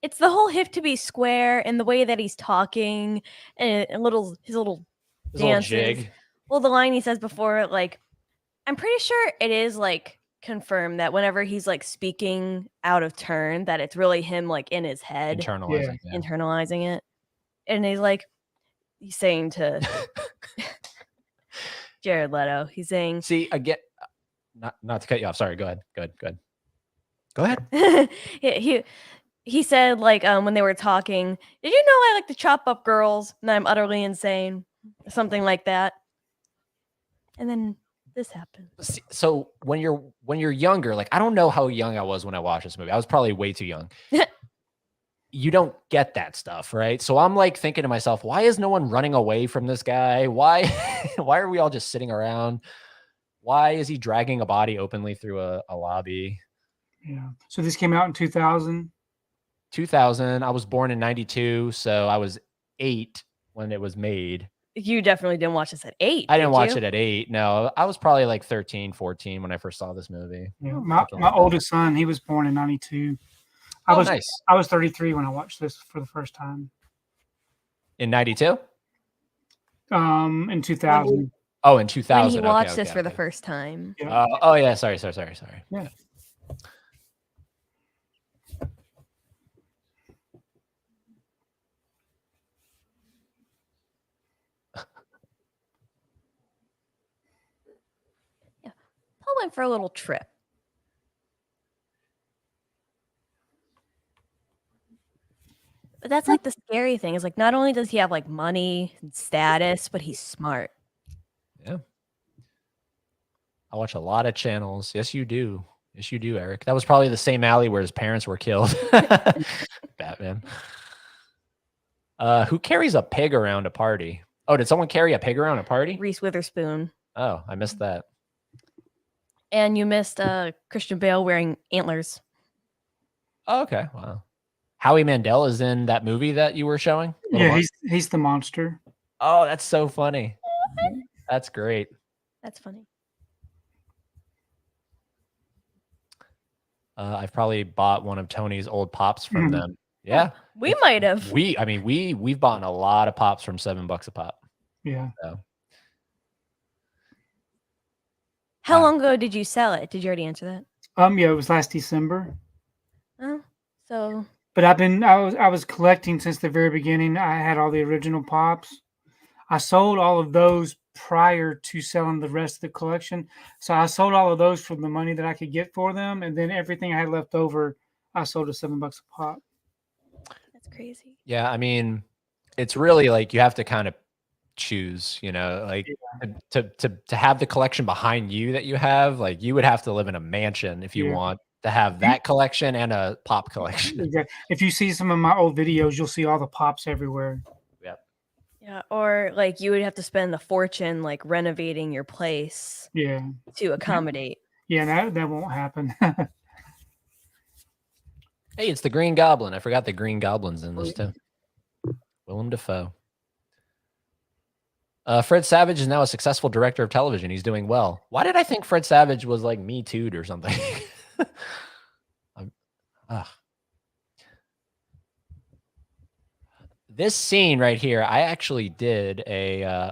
It's the whole hip to be square and the way that he's talking and his little dances. Jig. Well, the line he says before, like, I'm pretty sure it is like confirmed that whenever he's like speaking out of turn, that it's really him like in his head Internalizing. Yeah. internalizing it. And he's saying to Jared Leto, he's saying, See, again, not to cut you off. Sorry. Go ahead. Go ahead. he said, like, when they were talking, did you know I like to chop up girls and I'm utterly insane? Something like that. And then this happened. So when you're younger, like I don't know how young I was when I watched this movie. I was probably way too young. You don't get that stuff, right? So I'm like thinking to myself, why is no one running away from this guy? Why are we all just sitting around? Why is he dragging a body openly through a lobby? Yeah. So this came out in 2000. 2000. I was born in 92, so I was 8 when it was made. You definitely didn't watch this at 8. I didn't watch it at 8. No, I was probably like 13, 14 when I first saw this movie. Yeah. My oldest son, he was born in 92. Nice. I was 33 when I watched this for the first time. In 92? In 2000. Oh, in 2000. When he watched this for the first time. Yeah. Oh yeah, sorry. Yeah. Paul went for a little trip. But that's like the scary thing is like not only does he have like money and status, but he's smart. Yeah. I watch a lot of channels. Yes, you do. Yes, you do, Eric. That was probably the same alley where his parents were killed. Batman. Who carries a pig around a party? Oh, did someone carry a pig around a party? Reese Witherspoon. Oh, I missed that. And you missed Christian Bale wearing antlers. Oh, okay. Wow. Howie Mandel is in that movie that you were showing? Yeah, he's the monster. Oh, that's so funny. That's great. That's funny. I've probably bought one of Tony's old pops from them. Yeah. We might have. We've bought a lot of pops from $7 a pop. Yeah. So. How long ago did you sell it? Did you already answer that? Yeah, it was last December. Oh, so. But I was collecting since the very beginning. I had all the original pops. I sold all of those prior to selling the rest of the collection. So I sold all of those for the money that I could get for them, and then everything I had left over, I sold at $7 a pop. That's crazy. Yeah, I mean, it's really like you have to kind of choose, like to have the collection behind you that you have. Like you would have to live in a mansion if you want to have that collection and a pop collection. Exactly. If you see some of my old videos, you'll see all the pops everywhere. Yep. Yeah, or like you would have to spend a fortune like renovating your place. Yeah. To accommodate. Yeah, that won't happen. Hey, it's the Green Goblin. I forgot the Green Goblin's in this too. Willem Dafoe. Fred Savage is now a successful director of television. He's doing well. Why did I think Fred Savage was like Me Too'd or something? This scene right here, I actually did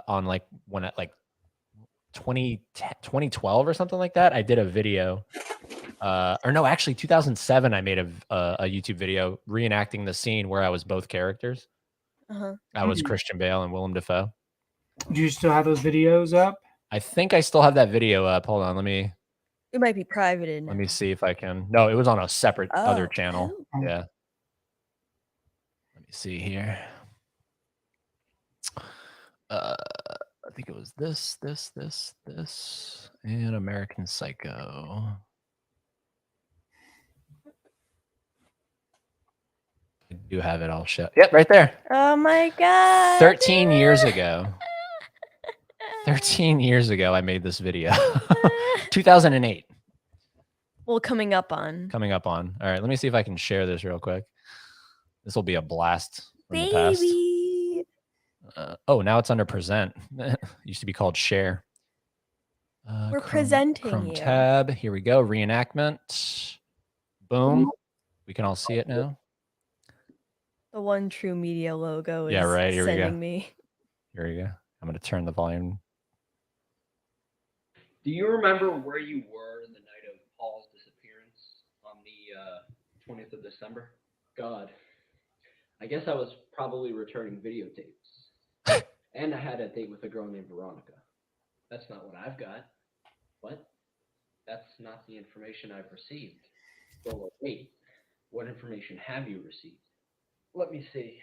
on like when at like 2012 or something like that. I did a video, or no, actually 2007. I made a YouTube video reenacting the scene where I was both characters. I was Christian Bale and Willem Dafoe. Do you still have those videos up? I think I still have that video up. Hold on, It might be privated. Let me see if I can. No, it was on a separate other channel. Oh. Yeah. Let me see here. I think it was this, and American Psycho. I do have it all shut. Yep, right there. Oh my god. 13 years ago. 13 years ago, I made this video. 2008. Well, coming up on. All right, let me see if I can share this real quick. This will be a blast from the past. Oh, now it's under present. Used to be called share. We're presenting Chrome you. tab. Here we go. Reenactment. Boom. We can all see it now. The One True Media logo is right. Here we go. sending me. Here we go. I'm going to turn the volume Do you remember where you were the night of Paul's disappearance on the 20th of December? God, I guess I was probably returning videotapes. And I had a date with a girl named Veronica. That's not what I've got. What? That's not the information I've received. Well, wait. What information have you received? Let me see.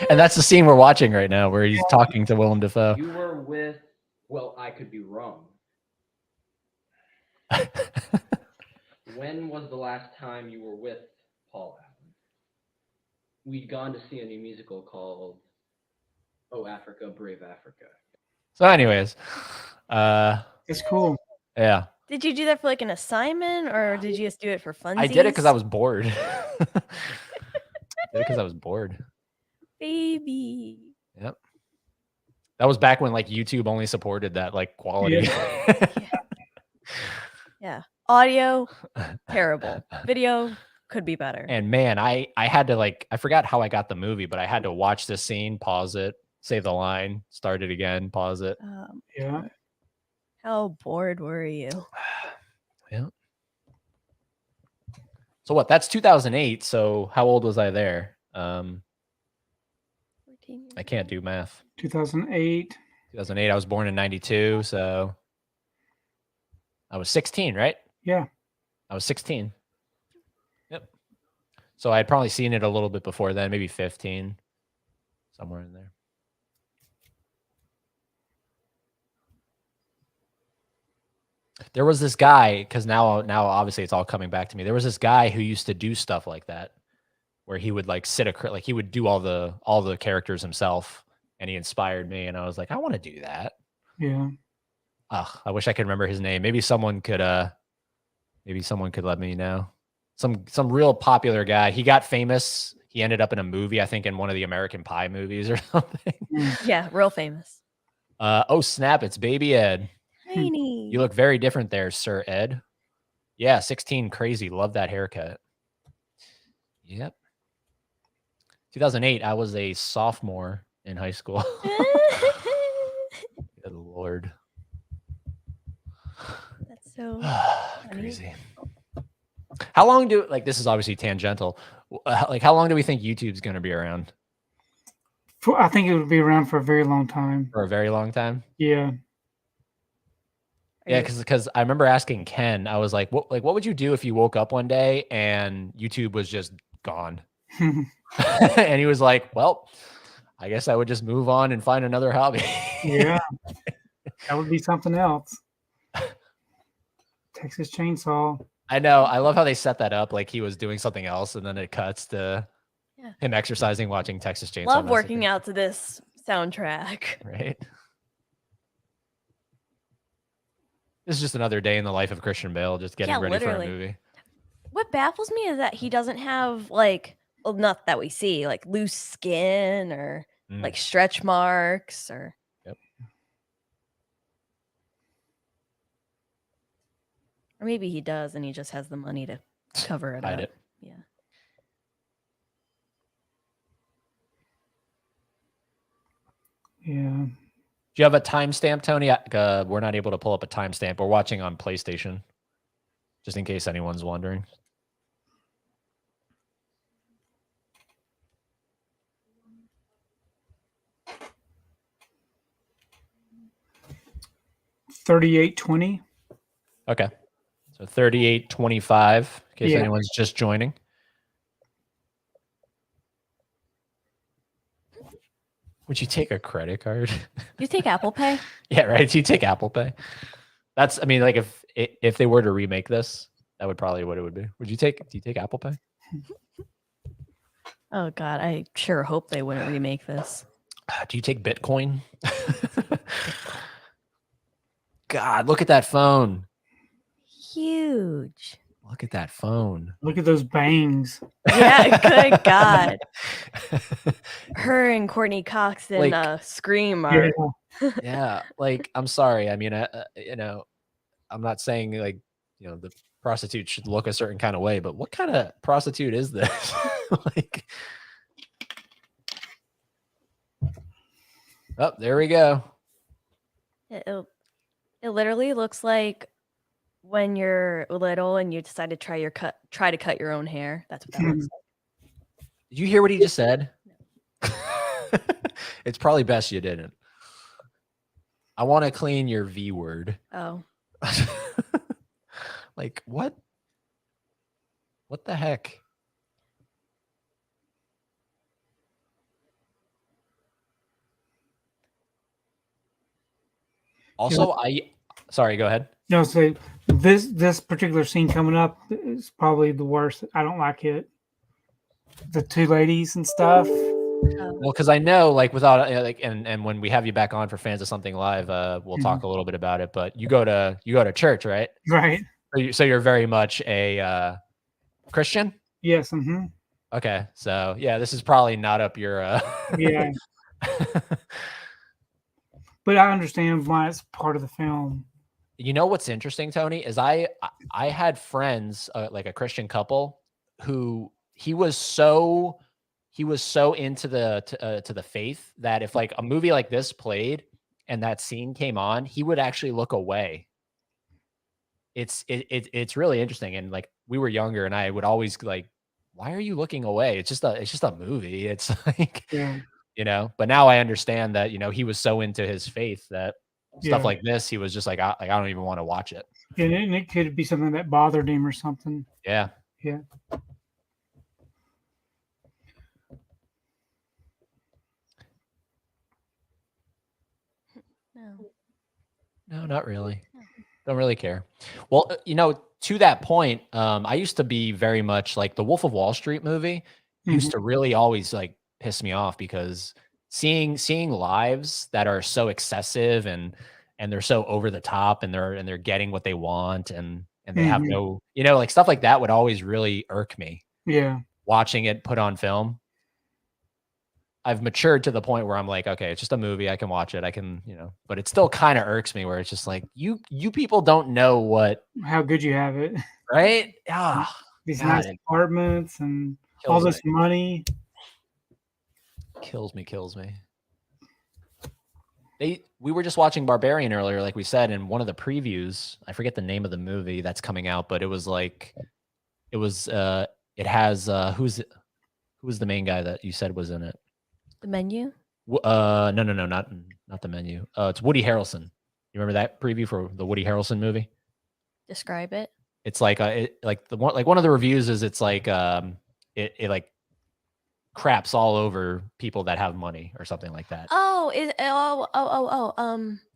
And that's the scene we're watching right now where he's talking to Willem Dafoe. You were with, well, I could be wrong. When was the last time you were with Paul Allen? We'd gone to see a new musical called Oh Africa, Brave Africa. So anyways, It's cool. yeah. Did you do that for like an assignment, or did you just do it for fun? I did it because I was bored. I did it because I was bored. Baby. Yep. That was back when like YouTube only supported that like quality. Yeah. Audio, terrible. Video could be better. And man, I had to like, I forgot how I got the movie, but I had to watch this scene, pause it, save the line, start it again, pause it. Yeah. How bored were you? Yeah. So what? That's 2008. So how old was I there? 14 I can't do math. 2008. 2008. I was born in 92, so I was 16, right? Yeah. I was 16. Yep. So I'd probably seen it a little bit before then, maybe 15, somewhere in there. There was this guy, because now obviously it's all coming back to me. There was this guy who used to do stuff like that, where he would like like he would do all the characters himself, and he inspired me, and I was like, I want to do that. Yeah. I wish I could remember his name. Maybe someone could let me know. Some real popular guy. He got famous. He ended up in a movie, I think in one of the American Pie movies or something. Yeah, real famous. Oh snap, it's Baby Ed. Tiny. You look very different there, Sir Ed. Yeah, 16, crazy. Love that haircut. Yep. 2008, I was a sophomore in high school. Good Lord. That's so crazy. How long do, like, this is obviously tangential. Like, how long do we think YouTube's going to be around? I think it would be around for a very long time. For a very long time? Yeah. Yeah, because I remember asking Ken, I was like, what would you do if you woke up one day and YouTube was just gone? And he was like, well, I guess I would just move on and find another hobby. Yeah. That would be something else. Texas Chainsaw. I know. I love how they set that up. Like he was doing something else and then it cuts to him exercising, watching Texas Chainsaw Love Massacre. working out to this soundtrack. Right. This is just another day in the life of Christian Bale, just getting ready for a movie. What baffles me is that he doesn't have like, well, not that we see, like loose skin or like stretch marks or. Yep. Or maybe he does and he just has the money to cover it Hide up. it. Yeah. Yeah. Do you have a timestamp, Tony? We're not able to pull up a timestamp. We're watching on PlayStation, just in case anyone's wondering. $38.20. Okay. So 38.25, in case anyone's just joining. Would you take a credit card? You take Apple Pay? Yeah, right. So you take Apple Pay. That's, I mean, like if they were to remake this, that would probably what it would be. Do you take Apple Pay? Oh God, I sure hope they wouldn't remake this. Do you take Bitcoin? God, look at that phone. Huge. Look at that phone. Look at those bangs. Yeah, good God. Her and Courtney Cox in Scream are. Yeah, like I'm sorry. I mean, I'm not saying like, the prostitute should look a certain kind of way, but what kind of prostitute is this? Like, oh, there we go. It literally looks like when you're little and you decide to try to cut your own hair. That's what that looks like. Did you hear what he just said? It's probably best you didn't. I want to clean your V word. Oh. Like, what? What the heck? Also, sorry, go ahead. No, so this particular scene coming up is probably the worst. I don't like it. The two ladies and stuff. Well, because I know, like, without like, and when we have you back on for Fans of Something Live, we'll talk a little bit about it. But you go to church, right? Right. So you're very much a Christian. Yes. Mm-hmm. Okay, so yeah, this is probably not up your. Yeah. But I understand why it's part of the film. You know what's interesting, Tony, is I had friends, like a Christian couple, who he was so into the faith that if like a movie like this played and that scene came on, he would actually look away. It's really interesting, and like we were younger, and I would always like, why are you looking away? It's just a movie. It's like, Yeah. you know. But now I understand that, you know, he was so into his faith that stuff like this, he was just like, I don't even want to watch it. And it could be something that bothered him or something. Yeah. Yeah. No, not really. Don't really care. Well, you know, to that point, I used to be very much like the Wolf of Wall Street movie used to really always like piss me off, because seeing lives that are so excessive and they're so over the top, and they're getting what they want, and they have no, you know, like stuff like that would always really irk me. Yeah. Watching it put on film. I've matured to the point where I'm like, okay, it's just a movie. I can watch it. I can, you know, but it still kind of irks me, where it's just like, you people don't know how good you have it. Right? Ah, these nice apartments and all this money. Kills me. We were just watching Barbarian earlier, like we said, in one of the previews. I forget the name of the movie that's coming out, but it was like, it has who's the main guy that you said was in it? The Menu? No, not The Menu. It's Woody Harrelson. You remember that preview for the Woody Harrelson movie? Describe it. It's like one of the reviews is it's like it like craps all over people that have money or something like that.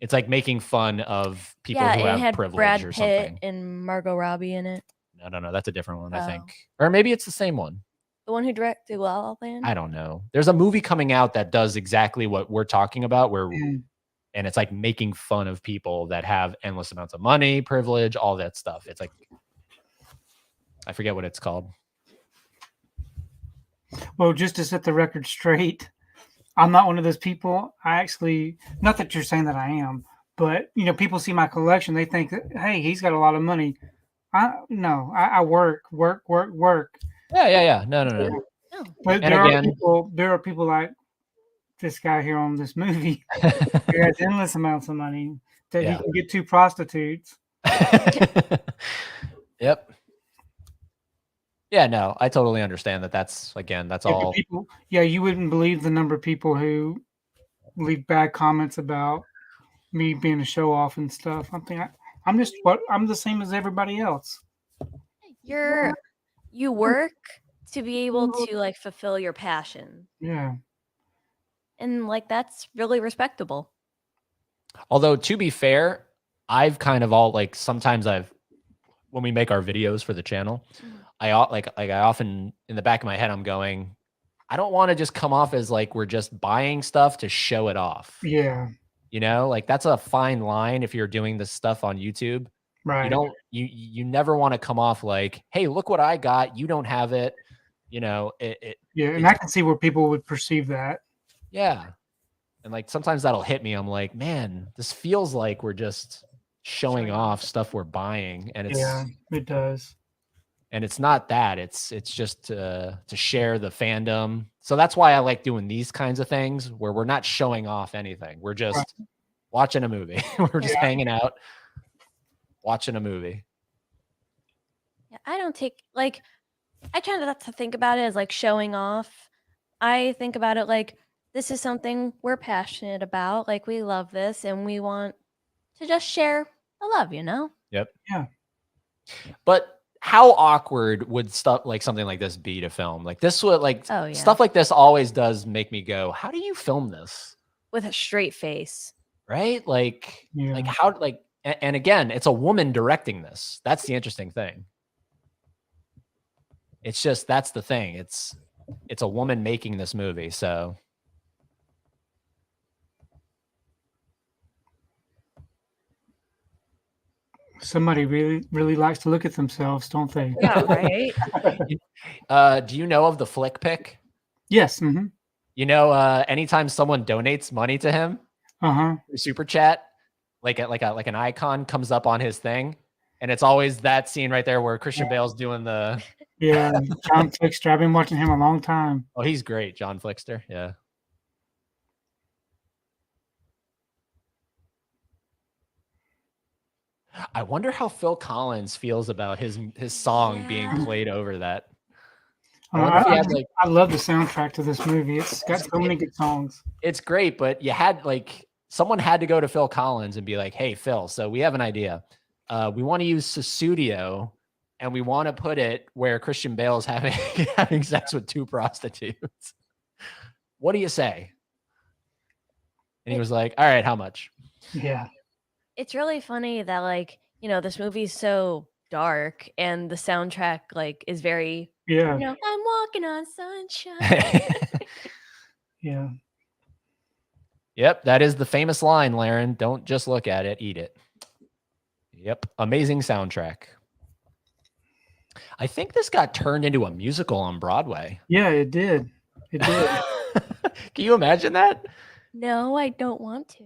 It's like making fun of people who have privilege Brad or Pitt something. And Margot Robbie in it. No, that's a different one, I think. Or maybe it's the same one. The one who directed La La Land? I don't know. There's a movie coming out that does exactly what we're talking about, where and it's like making fun of people that have endless amounts of money, privilege, all that stuff. It's like, I forget what it's called. Well, just to set the record straight, I'm not one of those people. I actually, not that you're saying that I am, but you know, people see my collection, they think that, hey, he's got a lot of money. I work. Yeah. No. But there are people like this guy here on this movie who has endless amounts of money that he can get 2 prostitutes. Yep. Yeah, no, I totally understand that. That's all. People, you wouldn't believe the number of people who leave bad comments about me being a show off and stuff. I'm the same as everybody else. You work to be able to like fulfill your passion. Yeah. And like that's really respectable. Although to be fair, I've kind of sometimes when we make our videos for the channel, I often in the back of my head I'm going, I don't want to just come off as like we're just buying stuff to show it off. Yeah. You know, like that's a fine line if you're doing this stuff on YouTube. Right. You never want to come off like, hey, look what I got. You don't have it. You know, and I can see where people would perceive that. Yeah. And like sometimes that'll hit me. I'm like, man, this feels like we're just showing off stuff we're buying. And it does. And it's not that. It's just to share the fandom. So that's why I like doing these kinds of things where we're not showing off anything. We're just watching a movie. We're just Yeah. hanging out, watching a movie. Yeah, I don't take like I try not to think about it as like showing off. I think about it like this is something we're passionate about. Like we love this and we want to just share the love, you know? Yep. Yeah. But how awkward would stuff like something like this be to film? Like this would like Oh, yeah. stuff like this always does make me go, how do you film this? With a straight face. Right? Like Yeah. how like and again, it's a woman directing this. That's the interesting thing. It's just that's the thing. It's a woman making this movie, so Somebody really likes to look at themselves, don't they? Yeah, right? do you know of the Flick Pick? Yes. Mm-hmm. You know, anytime someone donates money to him, Uh-huh. super chat, like an icon comes up on his thing, and it's always that scene right there where Christian Bale's doing the Yeah. John Flickster. I've been watching him a long time. oh, he's great, John Flickster. Yeah. I wonder how Phil Collins feels about his song being Yeah. played over that. I wonder if he had, like, I love the soundtrack to this movie. It's got so many good songs. it's great, but you had like someone had to go to Phil Collins and be like, "Hey, Phil, so we have an idea. We want to use Susudio, and we want to put it where Christian Bale's having having sex with two prostitutes. What do you say?" And he was like, "All right, how much?" Yeah. It's really funny that like, you know, this movie's so dark and the soundtrack like is very, Yeah. you know, I'm walking on sunshine. Yeah. Yep, that is the famous line, Laren. Don't just look at it, eat it. Yep, amazing soundtrack. I think this got turned into a musical on Broadway. Yeah, it did. It did. Can you imagine that? No, I don't want to.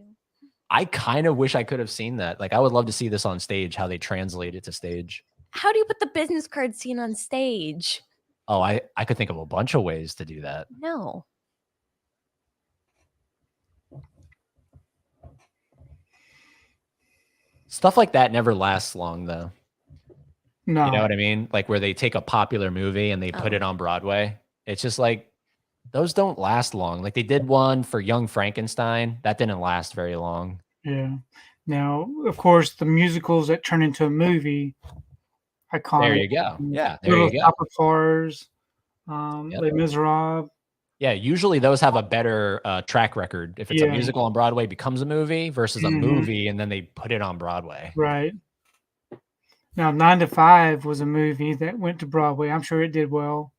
I kind of wish I could have seen that. Like, I would love to see this on stage, how they translate it to stage. How do you put the business card scene on stage? Oh, I could think of a bunch of ways to do that. No. Stuff like that never lasts long, though. No. You know what I mean? Like where they take a popular movie and they put Oh. it on Broadway. It's just like, those don't last long. Like they did one for Young Frankenstein. That didn't last very long. Yeah. Now, of course, the musicals that turn into a movie, iconic. There you go. Yeah, there Little you go. Shop of Horrors, Yep. Les Miserables. Yeah, usually those have a better track record. If it's a Yeah. musical on Broadway, becomes a movie versus a Mhm. movie, and then they put it on Broadway. Right. Now, 9 to 5 was a movie that went to Broadway. I'm sure it did well.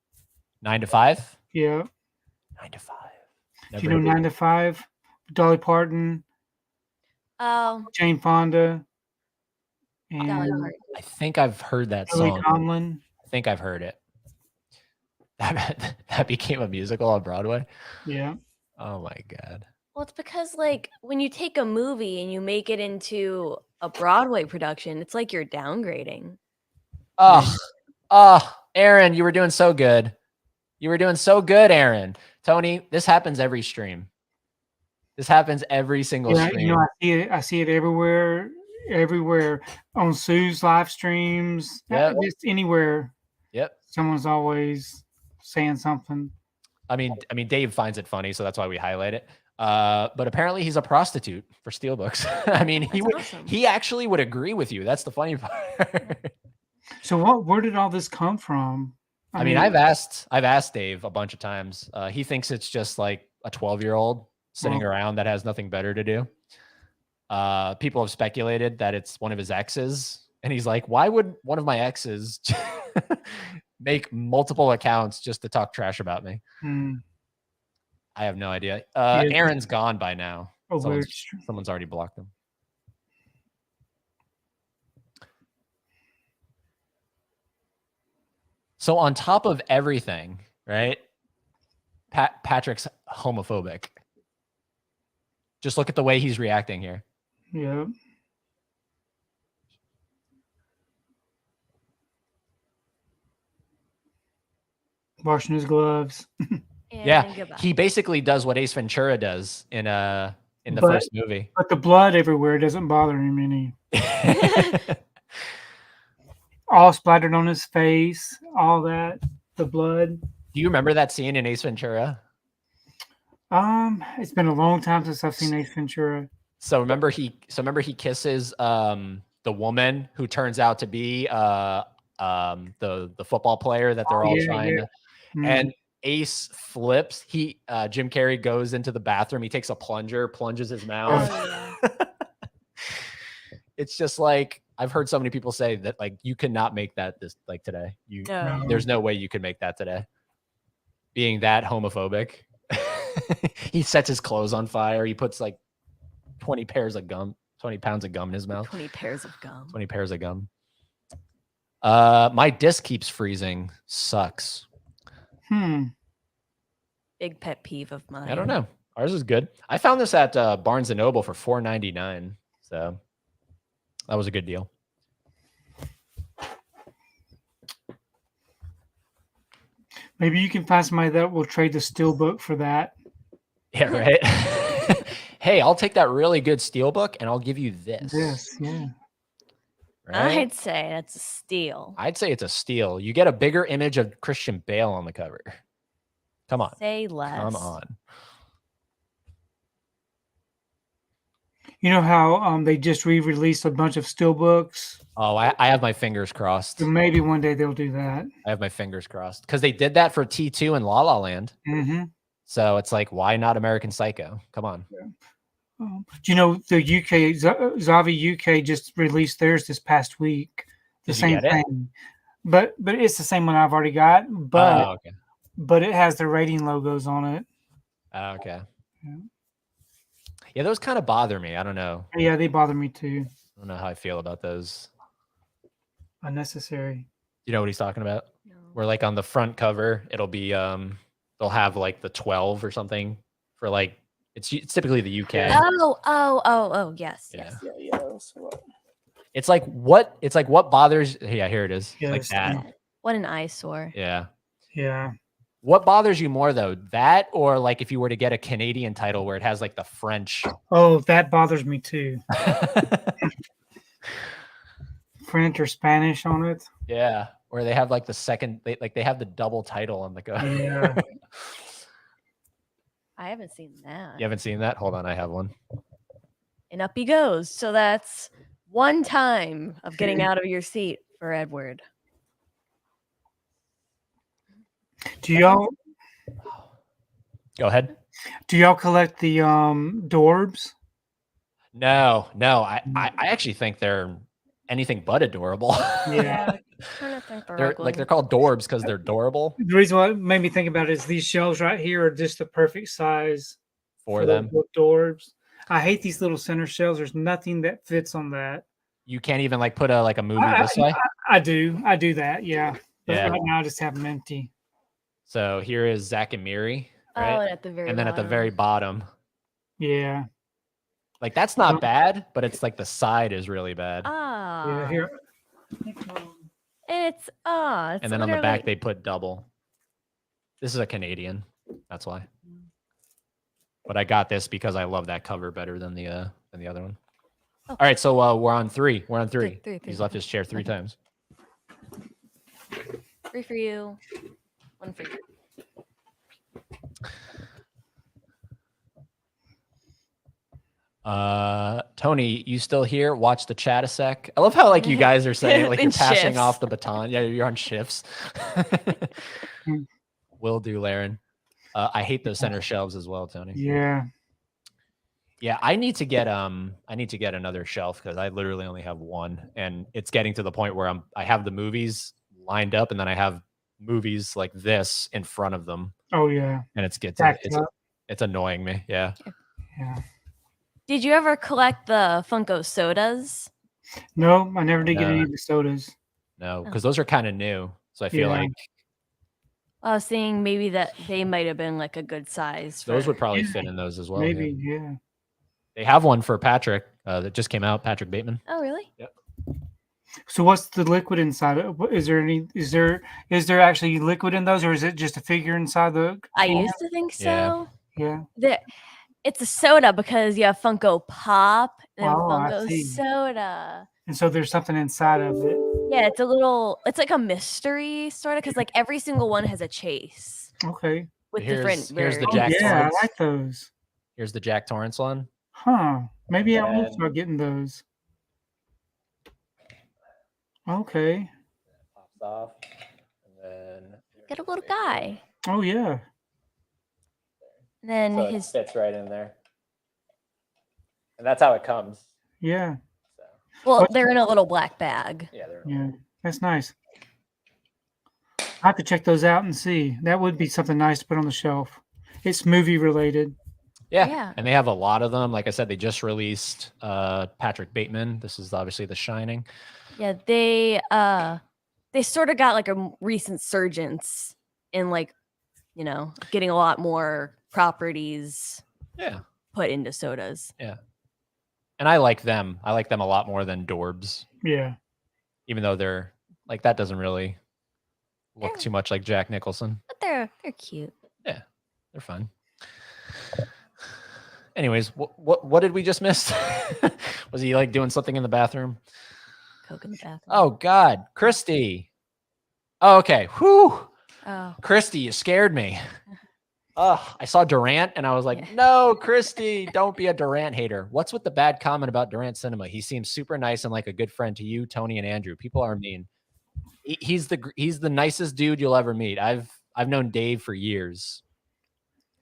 9 to 5? Yeah. 9 to 5. Do you know 9 to 5? Dolly Parton, Oh, Jane Fonda, Dolly and Parton. I think I've heard that Lily song. Tomlin. I think I've heard it. That became a musical on Broadway. Yeah. Oh my God. Well, it's because like when you take a movie and you make it into a Broadway production, it's like you're downgrading. Oh, Aaron, you were doing so good. You were doing so good, Aaron. Tony, this happens every stream. This happens every single Yeah, stream. you know, I see it everywhere on Sue's live streams. Yep. Just anywhere. Yep. Someone's always saying something. I mean, Dave finds it funny, so that's why we highlight it. But apparently he's a prostitute for Steelbooks. I mean, Awesome. he actually would agree with you. That's the funny part. So where did all this come from? I mean, I've asked Dave a bunch of times. He thinks it's just like a 12-year-old sitting around that has nothing better to do. People have speculated that it's one of his exes, and he's like, why would one of my exes make multiple accounts just to talk trash about me? I have no idea. Aaron's gone by now. Someone's already blocked him. So on top of everything, right? Patrick's homophobic. Just look at the way he's reacting here. Yeah. Washing his gloves. And Yeah, goodbye. he basically does what Ace Ventura does in in the But- first movie. But the blood everywhere doesn't bother him any. All splattered on his face, all that, the blood. Do you remember that scene in Ace Ventura? It's been a long time since I've seen Ace Ventura. So remember he kisses the woman who turns out to be the football player that they're all Yeah, trying yeah. to, Mm. and Ace flips. Jim Carrey goes into the bathroom. He takes a plunger, plunges his mouth. Oh, yeah. It's just like I've heard so many people say that like you cannot make that this like today. No. There's no way you could make that today. Being that homophobic. He sets his clothes on fire. He puts like 20 pounds of gum in his mouth. 20 pairs of gum. 20 pairs of gum. My disc keeps freezing. Sucks. Big pet peeve of mine. I don't know. Ours is good. I found this at Barnes and Noble for $4.99. So that was a good deal. Maybe you can find somebody that will trade the steelbook for that. Yeah, right. Hey, I'll take that really good steelbook and I'll give you this. Yes, yeah. Right? I'd say that's a steal. I'd say it's a steal. You get a bigger image of Christian Bale on the cover. Come on. Say less. Come on. You know how they just re-released a bunch of steelbooks? Oh, I have my fingers crossed. So maybe one day they'll do that. I have my fingers crossed because they did that for T2 and La La Land. Mm-hmm. So it's like, why not American Psycho? Come on. Do you know the UK Zavi UK just released theirs this past week? The Did you same get it? thing, but it's the same one I've already got. But Oh, okay. but it has the rating logos on it. Oh, okay. Yeah. Yeah, those kind of bother me. I don't know. Yeah, they bother me too. I don't know how I feel about those. Unnecessary. You know what he's talking about? No. Where like on the front cover, it'll be they'll have like the 12 or something for like it's typically the UK. Oh, yes. Yeah. Yes. Yeah. So, It's like what bothers. Yeah, here it is. Like Yes, that. What an eyesore. Yeah. yeah. What bothers you more though, that or like if you were to get a Canadian title where it has like the French? Oh, that bothers me too. French or Spanish on it. Yeah, where they have like the second, they have the double title on the go. Yeah. I haven't seen that. You haven't seen that? Hold on, I have one. And up he goes. So that's one time of getting out of your seat for Edward. Do y'all Go ahead. collect the Dorbs? No, I actually think they're anything but adorable. Yeah. Trying to think they're like they're called Dorbs because they're adorable The reason why it made me think about it is these shelves right here are just the perfect size for them. the Dorbs. I hate these little center shelves. There's nothing that fits on that. You can't even like put a movie this way. I do that. Yeah. But Yeah. right now I just have them empty. So here is Zach and Miri, Oh, right? and at the very And then at the bottom. very bottom, Yeah. like that's not bad, but it's like the side is really bad. Ah. Yeah. Here. It's And then on the back they put double. This is a Canadian, that's why. But I got this because I love that cover better than the other one. Oh. All right, so we're on three. We're on three. Three. He's left his chair 3 Okay. times. 3 for you. 1 for you. Tony, you still here? Watch the chat a sec. I love how like you guys are saying like you're In passing shifts. off the baton. Yeah, you're on shifts. Will do, Laren. I hate those center shelves as well, Tony. Yeah. Yeah, I need to get another shelf because I literally only have one, and it's getting to the point where I have the movies lined up, and then I have movies like this in front of them, Oh yeah. and it's Stacked up. it's annoying me. Yeah. Yeah. Did you ever collect the Funko sodas? No, I never did get any No. of the sodas. No, because those are kind of new, so I feel Yeah. like I was saying maybe that they might have been like a good size. those for- would probably fit in those as well. Maybe. Yeah. Yeah. They have one for Patrick that just came out. Patrick Bateman. Oh, really? So what's the liquid inside it? Is there actually liquid in those, or is it just a figure inside the? I can? used to think Yeah. so. Yeah. There, it's a soda because you have Funko Pop and then Oh, I Funko see. Soda. And so there's something inside of it. Yeah, it's like a mystery sort of because like every single one has a chase Okay. with Here's different the Oh, Jack variants. yeah, I Torrance. like those. Here's the Jack Torrance one. Huh. Maybe I will And- start getting those. Okay. Pops off. And then Got a little guy. Oh, yeah. And then so it his fits right in there. And that's how it comes. Yeah. So well, they're in a little black bag. yeah, they're Yeah. That's nice. I have to check those out and see. That would be something nice to put on the shelf. It's movie related. Yeah. Yeah. And they have a lot of them. Like I said, they just released Patrick Bateman. This is obviously The Shining. Yeah, they sort of got like a recent surgence in like, you know, getting a lot more properties Yeah. put into sodas. And I like them. I like them a lot more than Dorbs, Yeah. even though they're like that doesn't really look Yeah. too much like Jack Nicholson. But they're cute. They're fun. Anyways, what did we just miss? Was he like doing something in the bathroom? Coke in the bathroom. Oh God, Christy. Oh, okay. Whew. Oh. Christy, you scared me. Oh, I saw Durant and I was like, Yeah. no, Christy, don't be a Durant hater. What's with the bad comment about Durant Cinema? He seems super nice and like a good friend to you, Tony, and Andrew. People are mean. He's the nicest dude you'll ever meet. I've known Dave for years.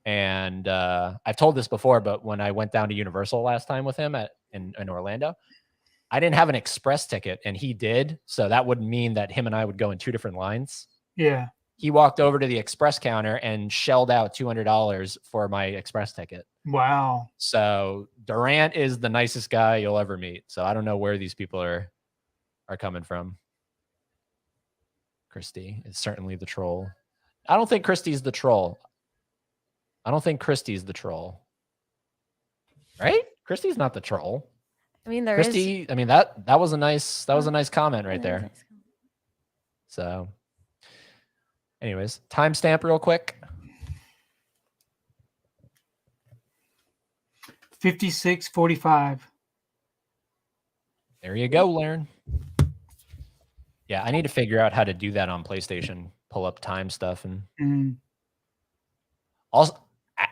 And I've told this before, but when I went down to Universal last time with him in Orlando, I didn't have an express ticket and he did. So that would mean that him and I would go in two different lines. Yeah. He walked over to the express counter and shelled out $200 for my express ticket. Wow. So Durant is the nicest guy you'll ever meet. So I don't know where these people are coming from. Christy is certainly the troll. I don't think Christy's the troll. Right? Christy's not the troll. I mean, there Christy, is. I mean that was a nice comment right Yeah, there. nice. So anyways, timestamp real quick. 56:45. There you go, Lauren. Yeah, I need to figure out how to do that on PlayStation. Pull up time stuff and Mm. also,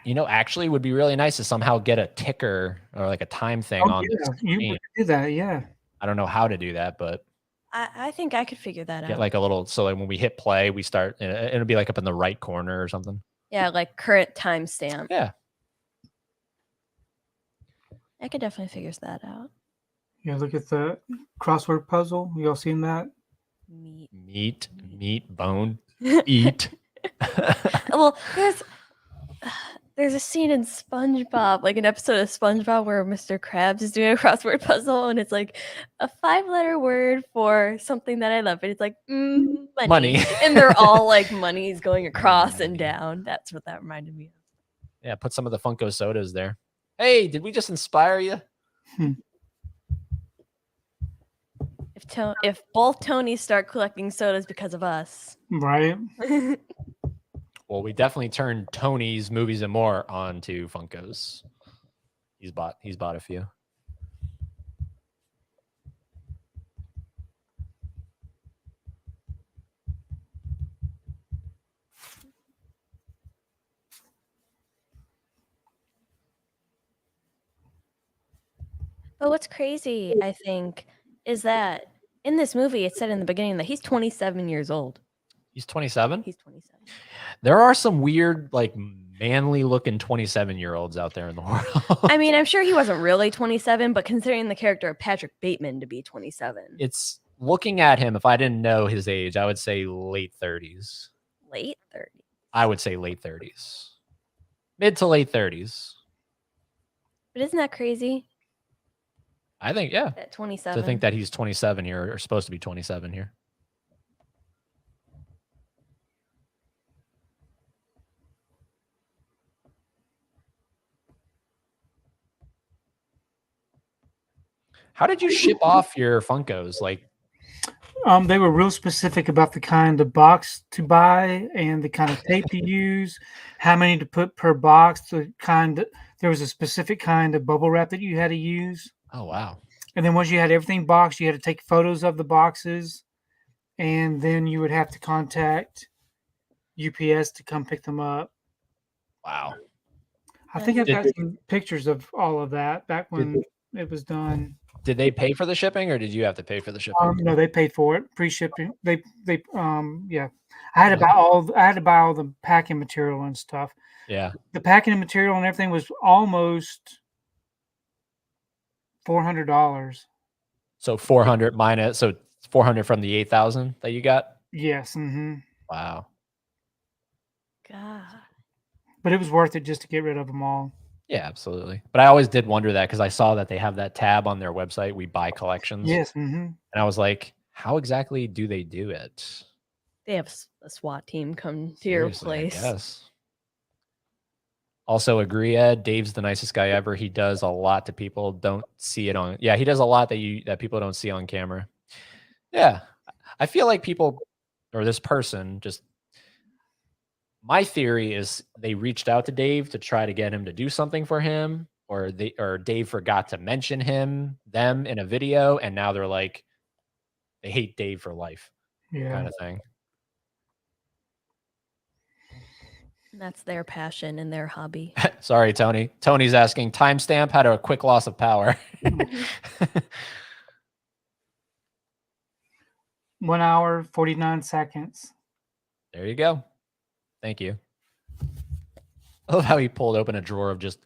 you know, actually would be really nice to somehow get a ticker or like a time thing Oh, on yeah. this You screen. could do that. Yeah. I don't know how to do that, but I think I could figure that get out. like a little, so like when we hit play, we start, it'll be like up in the right corner or something. Yeah, like current timestamp. Yeah. I could definitely figure that out. Yeah. Look at the crossword puzzle. Y'all seen that? Meat. Meat, bone, eat. Well, there's a scene in SpongeBob, like an episode of SpongeBob where Mr. Krabs is doing a crossword puzzle and it's like a 5-letter word for something that I love. And it's like money. And they're all like monies going across and down. That's what that reminded me of. Yeah, put some of the Funko sodas there. Hey, did we just inspire you? If both Tonys start collecting sodas because of us. Right. Well, we definitely turned Tony's Movies and More onto Funkos. He's bought a few. But what's crazy, I think, is that in this movie, it said in the beginning that he's 27 years old. He's 27? He's 27. There are some weird, like, manly looking 27-year-olds out there in the world. I mean, I'm sure he wasn't really 27, but considering the character of Patrick Bateman to be 27. It's looking at him, if I didn't know his age, I would say late 30s. Late 30s. I would say late 30s. Mid to late 30s. But isn't that crazy? I think, yeah. At 27. To think that he's 27 here, or supposed to be 27 here. How did you ship off your Funkos? Like, They were real specific about the kind of box to buy and the kind of tape to use, how many to put per box. There was a specific kind of bubble wrap that you had to use, Oh wow. and then once you had everything boxed, you had to take photos of the boxes, and then you would have to contact UPS to come pick them up. Wow. I think I've Did- got some pictures of all of that back when it was done. Did they pay for the shipping or did you have to pay for the shipping? No, they paid for it, pre-shipping. Yeah. I had to buy all the packing material and stuff. Yeah. The packing material and everything was almost $400. So 400 minus, so 400 from the 8,000 that you got? Yes. Wow. God. But it was worth it just to get rid of them all. Yeah, absolutely. But I always did wonder that because I saw that they have that tab on their website, We Buy Collections. Yes. And I was like, how exactly do they do it? They have a SWAT team come to your Seriously, I place. guess. Also agree, Ed. Dave's the nicest guy ever. He does a lot that people don't see it on. Yeah, he does a lot that people don't see on camera. Yeah. I feel like people or this person just my theory is they reached out to Dave to try to get him to do something for him, or Dave forgot to mention them in a video, and now they're like they hate Dave for life. Yeah. Kind of thing. And that's their passion and their hobby. Sorry, Tony. Tony's asking timestamp had a quick loss of power. 1 hour, 49 seconds. There you go. Thank you. I love how he pulled open a drawer of just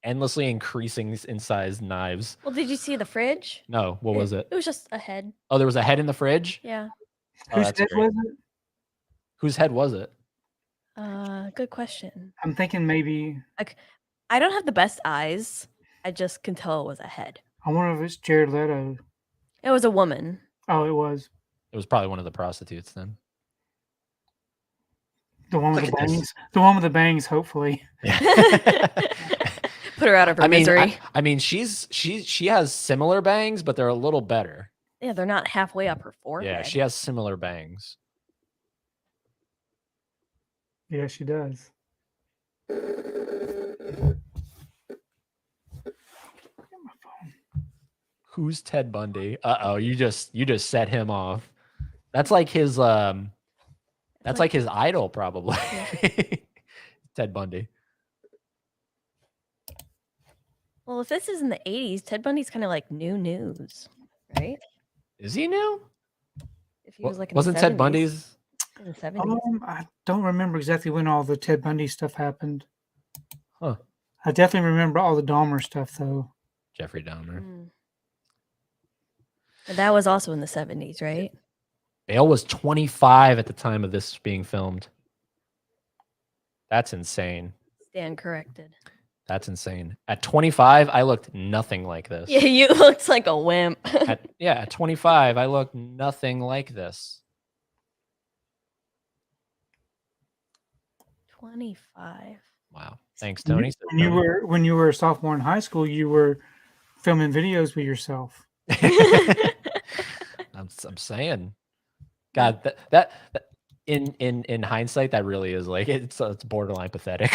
endlessly increasing in size knives. Well, did you see the fridge? No, what was it? It was just a head. Oh, there was a head in the fridge? Yeah. Oh, Whose that's head great. was it? Whose head was it? Good question. I'm thinking maybe. I don't have the best eyes. I just can tell it was a head. I wonder if it's Jared Leto. It was a woman. Oh, it was. It was probably one of the prostitutes then. The one with Look the at this. bangs. The one with the bangs, hopefully. Put her out of her misery. I mean, she has similar bangs, but they're a little better. Yeah, they're not halfway up her forehead. Yeah, she has similar bangs. Yeah, she does. Who's Ted Bundy? Uh-oh, you just set him off. That's like his like his idol probably. Ted Bundy. Well, if this is in the 80s, Ted Bundy's kind of like new news, right? Is he new? If he was like in Wasn't the Ted 70s. Bundy's? In the 70s. I don't remember exactly when all the Ted Bundy stuff happened. Huh. I definitely remember all the Dahmer stuff, though. Jeffrey Dahmer. But that was also in the 70s, right? Bale was 25 at the time of this being filmed. That's insane. Stand corrected. That's insane. At 25, I looked nothing like this. Yeah, you looked like a wimp. At 25, I looked nothing like this. 25. Wow. Thanks, Tony. When you were a sophomore in high school, you were filming videos with yourself. I'm saying, God, that in hindsight, that really is like it's borderline pathetic.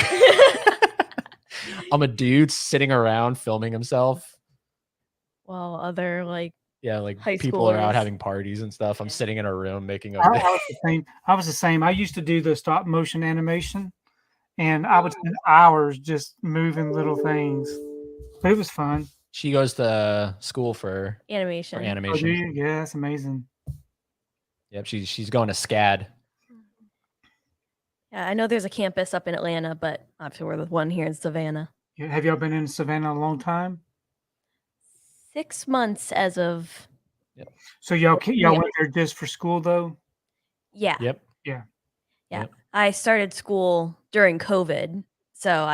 I'm a dude sitting around filming himself. Well, other like high people are out schoolers. having parties and stuff. I'm sitting in a room making a I was the same. I was the same. I used to do the stop motion animation, and I would spend hours just moving little things. But it was fun. She goes to school for animation. Oh, do animation. you? Yeah, that's amazing. Yep, she's going to SCAD. Yeah, I know there's a campus up in Atlanta, but obviously we're the one here in Savannah. Yeah, have y'all been in Savannah a long time? 6 months as of So y'all went there just for school, though? yeah. Yep. Yeah. Yep. I started school during COVID, so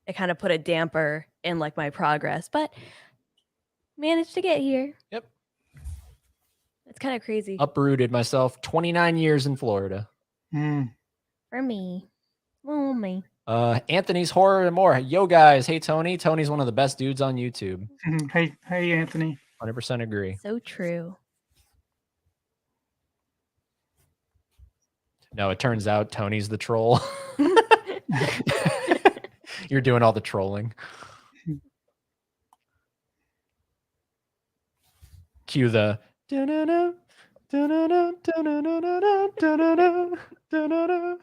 it kind of put a damper in like my progress, but managed to get here. Yep. It's kind of crazy Uprooted myself. 29 years in Florida. for me. Oh me. Anthony's Horror and More. Yo guys, hey Tony. Tony's one of the best dudes on YouTube. Hey, Anthony. 100% agree. So true. No, it turns out Tony's the troll. You're doing all the trolling. Cue the. Da-na-na, da-na-na, da-na-na, da-na-na, da-na-na.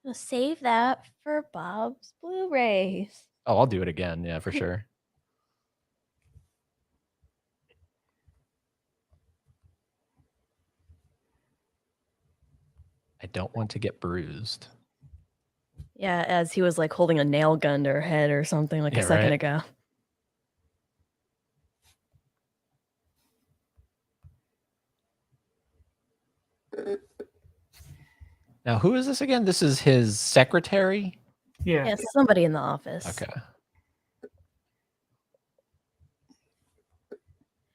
We'll save that for Bob's Blu-rays. Oh, I'll do it again. Yeah, for sure. I don't want to get bruised. Yeah, as he was like holding a nail gun to her head or something like Yeah, a second right. ago. Now, who is this again? This is his secretary? Yeah. Yeah, somebody in the office. Okay.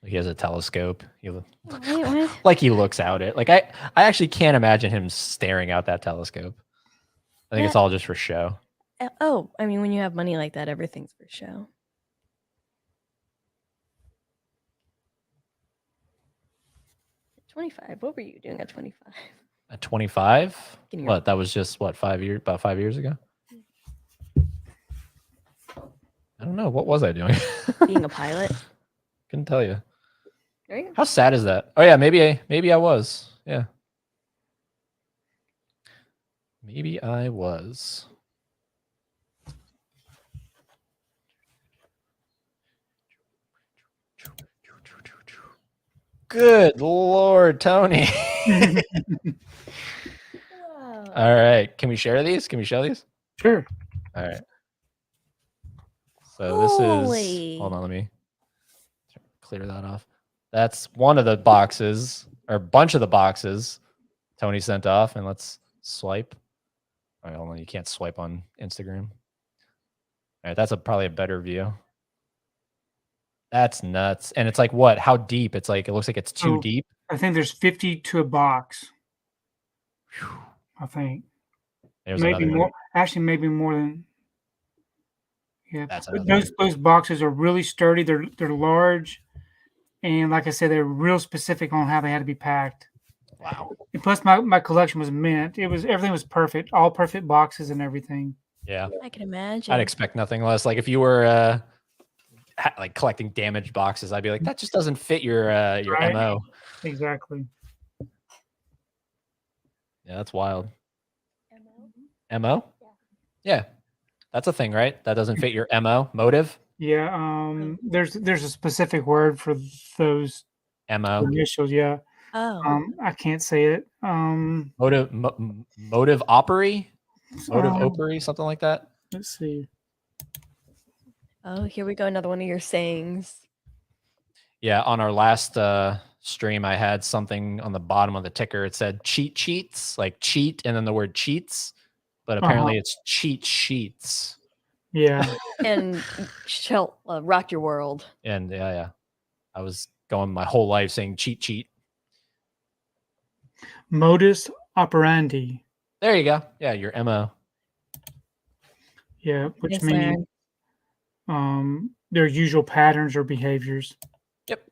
He has a telescope. Wait, what? Like he looks out it. Like I actually can't imagine him staring out that telescope. I think it's all just for show. Oh, I mean, when you have money like that, everything's for show. At 25. What were you doing at 25? At 25? Getting your- What? That was just what, about 5 years ago? I don't know. What was I doing? Being a pilot. Couldn't tell you. There you go. How sad is that? Oh yeah, maybe I was. Yeah. Maybe I was. Good Lord, Tony. Wow. All right. Can we share these? Can we show these? Sure. All right. So this is, Holy. hold on, let me clear that off. That's one of the boxes, or a bunch of the boxes Tony sent off. And let's swipe. All right, hold on. You can't swipe on Instagram. All right, that's probably a better view. That's nuts. And it's like what? How deep? It's like, it looks like it's too Oh. deep. I think there's 50 to a box. I think. There's Maybe another one. more. Actually, maybe more than. Yeah. That's But another those boxes are really sturdy. They're large, and like I said, they're real specific on how they had to be packed. Wow. And plus, my collection was mint. Everything was perfect. All perfect boxes and everything. Yeah. I can imagine. I'd expect nothing less. Like if you were like collecting damaged boxes, I'd be like, that just doesn't fit your Right. MO. Exactly. Yeah, that's wild. MO? Yeah. That's a thing, right? That doesn't fit your MO, motive. Yeah. There's a specific word for those MO. initials. Yeah. Oh. I can't say it. Motive motive operary? Motive um, operary, something like that. Let's see. Oh, here we go. Another one of your sayings. Yeah, on our last stream, I had something on the bottom of the ticker. It said cheat sheets, like cheat and then the word cheats, but apparently it's cheat sheets. Yeah. And shall rock your world. And yeah. I was going my whole life saying cheat sheet. Modus operandi. There you go. Yeah, your MO. Yeah, which Yes, means their usual patterns or behaviors. Yep.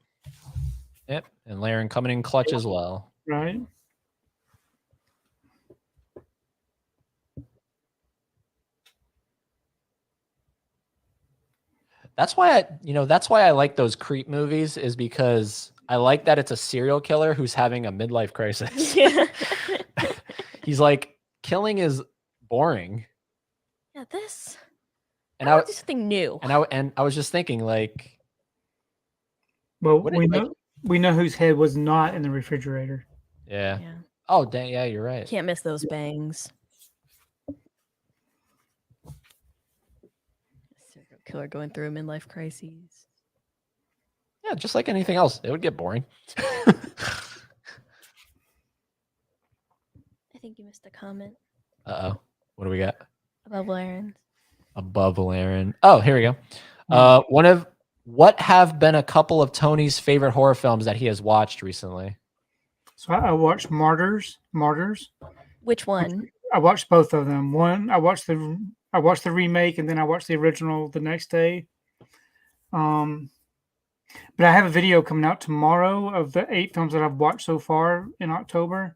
And Laren coming in clutch as well. Right. That's why I like those creep movies, is because I like that it's a serial killer who's having a midlife crisis. Yeah. He's like, killing is boring. Yeah, this. And I want to do something new. And I was just thinking, like, Well, What we it- know we know whose head was not in the refrigerator. yeah. Yeah. Oh, dang, yeah, you're right. Can't miss those bangs. Serial killer going through a midlife crises. Yeah, just like anything else, it would get boring. I think you missed a comment Uh-oh. What do we got? about Laren. Above Laren. Oh, here we go. What have been a couple of Tony's favorite horror films that he has watched recently? So I watched Martyrs. Which one? I watched both of them. One, I watched the remake, and then I watched the original the next day. But I have a video coming out tomorrow of the 8 films that I've watched so far in October.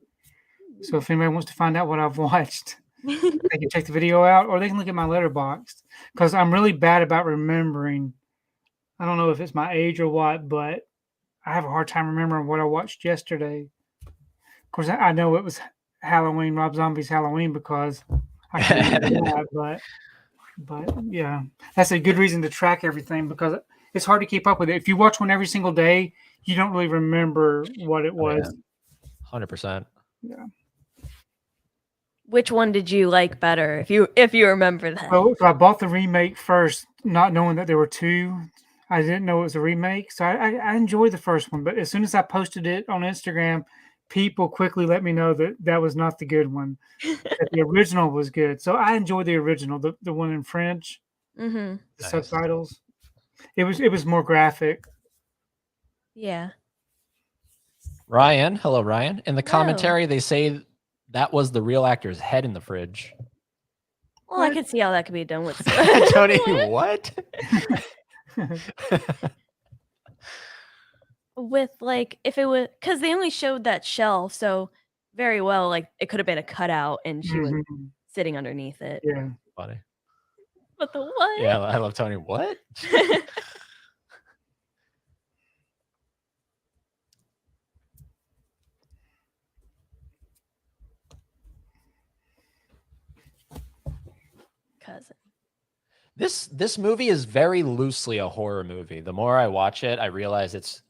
So if anybody wants to find out what I've watched, they can check the video out, or they can look at my letterbox, because I'm really bad about remembering. I don't know if it's my age or what, but I have a hard time remembering what I watched yesterday. Of course, I know it was Halloween, Rob Zombie's Halloween, because I can remember that. But yeah, that's a good reason to track everything, because it's hard to keep up with it. If you watch one every single day, you don't really remember what it was. 100%. Yeah. Which one did you like better, if you remember that? So I bought the remake first, not knowing that there were two. I didn't know it was a remake, so I enjoyed the first one. But as soon as I posted it on Instagram, people quickly let me know that that was not the good one. That the original was good. So I enjoyed the original, the one in French, Mm-hmm. the Nice. subtitles. It was more graphic. Yeah. Ryan, hello, Ryan. In the Hello. commentary, they say that was the real actor's head in the fridge. Well, I could see how that could be done with. Tony, what? With like, if it was, because they only showed that shell, so very well, like it could have been a cutout, and she was Mhm. sitting underneath it. Yeah. Funny. But the what? Yeah, I love Tony. What? Cousin. This movie is very loosely a horror movie. The more I watch it, I realize it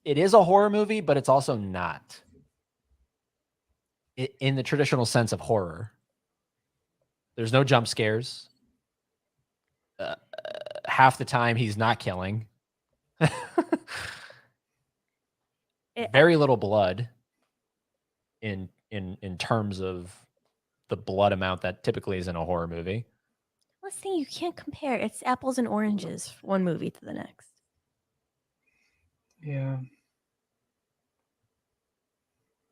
is a horror movie, but it's also not in the traditional sense of horror. There's no jump scares. Half the time he's not killing. Very little blood in terms of the blood amount that typically is in a horror movie. Let's see, you can't compare. It's apples and oranges, one movie to the next. Yeah.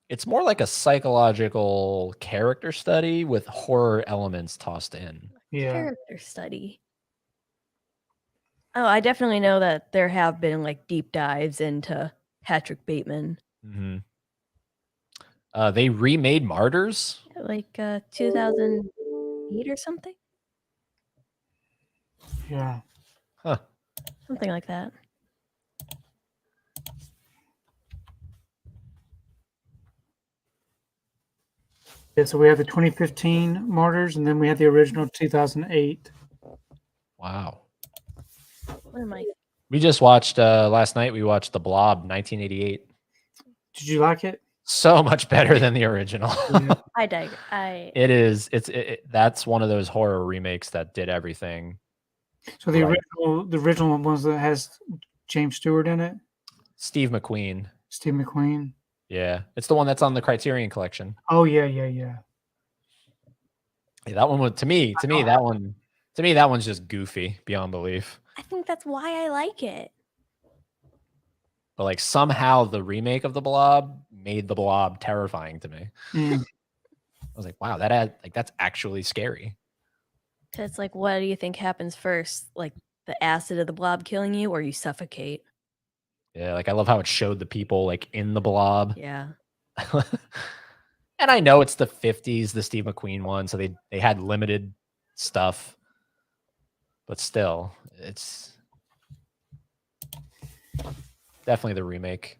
It's more like a psychological character study with horror elements tossed in. Yeah. Character study. Oh, I definitely know that there have been like deep dives into Patrick Bateman. Mm-hmm. They remade Martyrs. Like 2008 or something? Yeah. Huh. Something like that. Yeah, so we have the 2015 Martyrs, and then we had the original 2008. Wow. What am I? We just watched last night. We watched The Blob, 1988. Did you like it? So much better than the original. Yeah. I digress. It is. That's one of those horror remakes that did everything. So the Right. original one was that has James Stewart in it, Steve McQueen. Steve McQueen. Yeah, it's the one that's on the Criterion Collection. Oh yeah. Yeah, that one was to me. That one's just goofy beyond belief. I think that's why I like it. But like somehow the remake of The Blob made The Blob terrifying to me. Mm. I was like, wow, that's actually scary. Because like, what do you think happens first? Like the acid of the blob killing you, or you suffocate? Yeah, like I love how it showed the people like in the blob. Yeah. And I know it's the 50s, the Steve McQueen one, so they had limited stuff. But still, it's definitely the remake.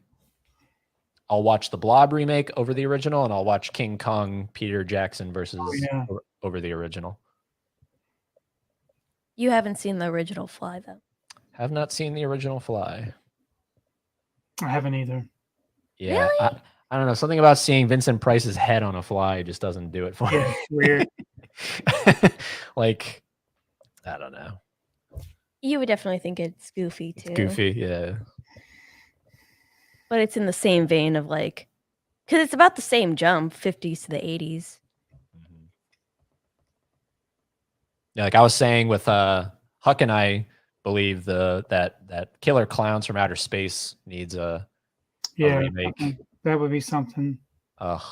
I'll watch the Blob remake over the original, and I'll watch King Kong Peter Jackson versus over the original. You haven't seen the original Fly, though. Have not seen the original Fly. I haven't either. Yeah, Really? I don't know. Something about seeing Vincent Price's head on a fly just doesn't do it for Yeah, me. weird. Like, I don't know. You would definitely think it's goofy too. It's goofy, yeah. But it's in the same vein of like, because it's about the same jump, 50s to the 80s. Mhm. Yeah, like I was saying with Huck and I believe that Killer Clowns from Outer Space needs a remake. That would be something. Ugh.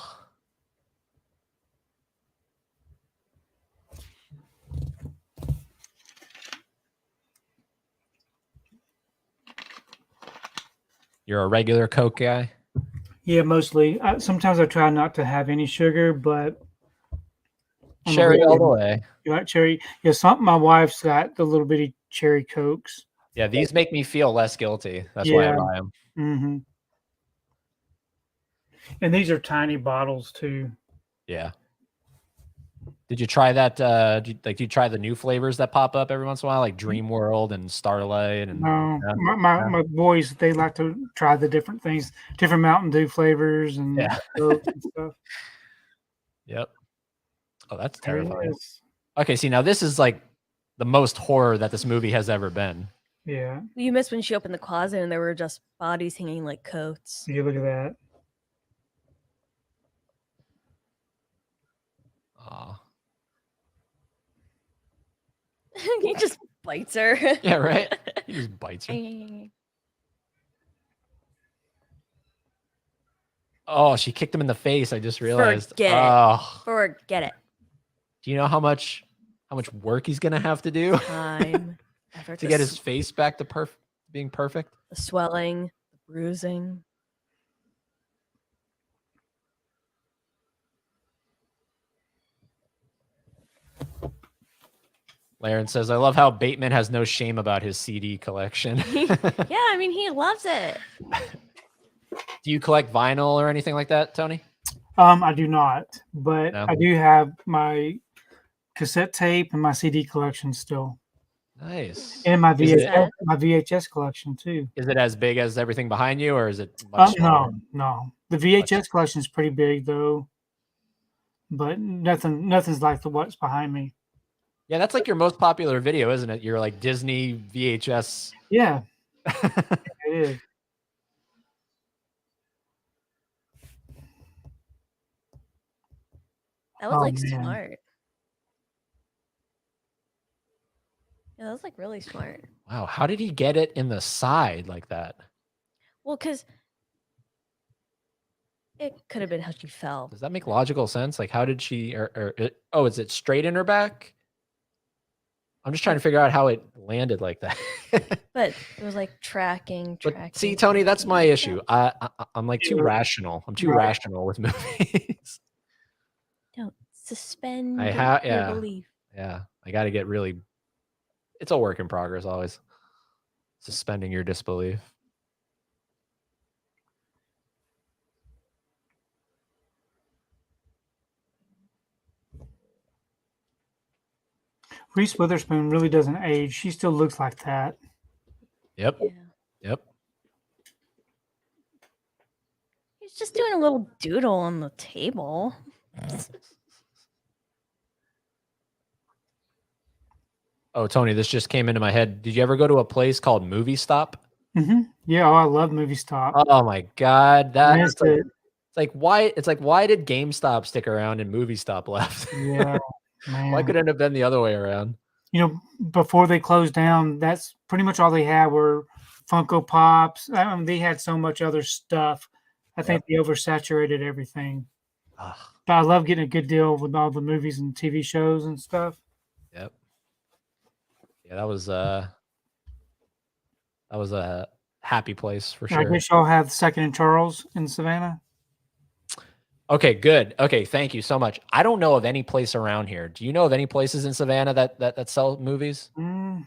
You're a regular Coke guy? Yeah, mostly. Sometimes I try not to have any sugar, but on the Cherry all the weekend, way. you like cherry? Yeah, some my wife's got the little bitty cherry cokes. Yeah, these make me feel less guilty. That's why I Yeah. buy them. Mm-hmm. And these are tiny bottles too. Yeah. Did you try that? Do you try the new flavors that pop up every once in a while, like Dream World and Starlight? And No, yeah, my boys, they like to try the different things, different Mountain Dew flavors and Yeah. Cokes and stuff. Yep. Oh, that's There it terrifying. is. Okay, see, now this is like the most horror that this movie has ever been. Yeah. You missed when she opened the closet and there were just bodies hanging like coats. You look at that. Aw. He just bites her. Yeah, right? He just bites her. Oh, she kicked him in the face. I just realized. Forget it. Oh, Forget it. do you know how much work he's gonna have to do Time. Effort, to get his face back to being perfect? the swelling, the bruising. Laren says, "I love how Bateman has no shame about his CD collection." Yeah, I mean, he loves it. Do you collect vinyl or anything like that, Tony? I do not, but No? I do have my cassette tape and my CD collection still, Nice. and my Is it- VHS collection too. Is it as big as everything behind you, or is it much smaller? No. The VHS collection is pretty big though, but nothing's like what's behind me. Yeah, that's like your most popular video, isn't it? Your like Disney VHS. Yeah, it is. That was Oh, like man. smart. Yeah, that was like really smart. Wow, how did he get it in the side like that? Well, because it could have been how she fell. Does that make logical sense? Like, how did she? Oh, is it straight in her back? I'm just trying to figure out how it landed like that. But it was like tracking. But see, Tony, that's my issue. I'm like too rational. I'm too Right. rational with movies. Don't suspend yeah. your belief. Yeah, I got to get really. It's a work in progress, always. Suspending your disbelief. Reese Witherspoon really doesn't age. She still looks like that. Yep. Yeah. Yep. He's just doing a little doodle on the table. Oh, Tony, this just came into my head. Did you ever go to a place called Movie Stop? Mm-hmm. Yeah, I love Movie Stop. Oh my God, that's Missed it. it's like why did GameStop stick around and Movie Stop left? Yeah, man. Why could it have been the other way around? Before they closed down, that's pretty much all they had were Funko Pops. They had so much other stuff. I think they oversaturated everything. Ugh. But I love getting a good deal with all the movies and TV shows and stuff. Yep. Yeah, that was a happy place for I sure. guess y'all have Second and Charles in Savannah. Okay, good. Okay, thank you so much. I don't know of any place around here. Do you know of any places in Savannah that sell movies? To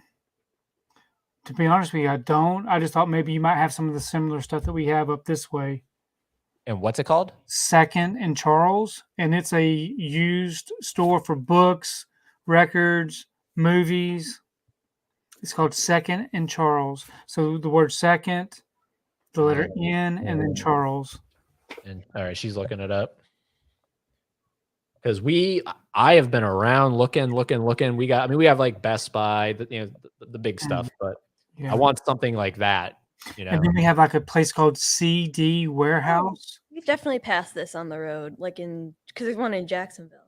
be honest with you, I don't. I just thought maybe you might have some of the similar stuff that we have up this way. And what's it called? Second and Charles, and it's a used store for books, records, movies. It's called Second and Charles. So the word second, the letter N, and then Charles. And all right, she's looking it up. Because I have been around looking. We have like Best Buy, the big stuff, but Yeah. I want something like that. And then we have like a place called CD Oh, Warehouse. we've definitely passed this on the road, because there's one in Jacksonville.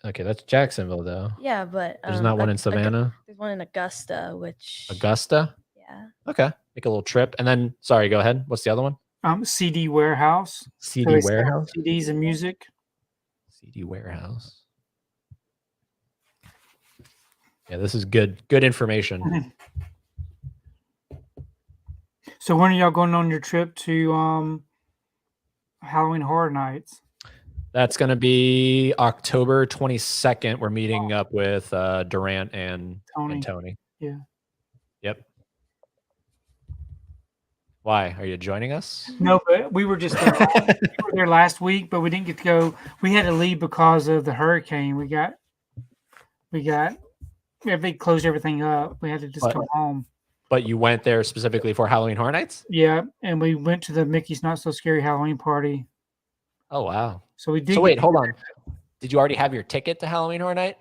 Okay, that's Jacksonville though. Yeah, but There's not one in Savannah. There's one in Augusta, which Augusta. yeah. Okay, make a little trip, and then sorry, go ahead. What's the other one? CD Warehouse. CD they sell Warehouse. CDs and music. CD Warehouse. Yeah, this is good information. So when are y'all going on your trip to Halloween Horror Nights. That's going to be October 22nd. We're meeting up with Durant and Tony. Yeah. Yep. Why? Are you joining us? No, but we were just there. We were there last week, but we didn't get to go. We had to leave because of the hurricane. They closed everything up. We had to just come home. But you went there specifically for Halloween Horror Nights? Yeah, and we went to the Mickey's Not So Scary Halloween party. Oh wow! So we did. So wait, hold on. Did you already have your ticket to Halloween Horror Night?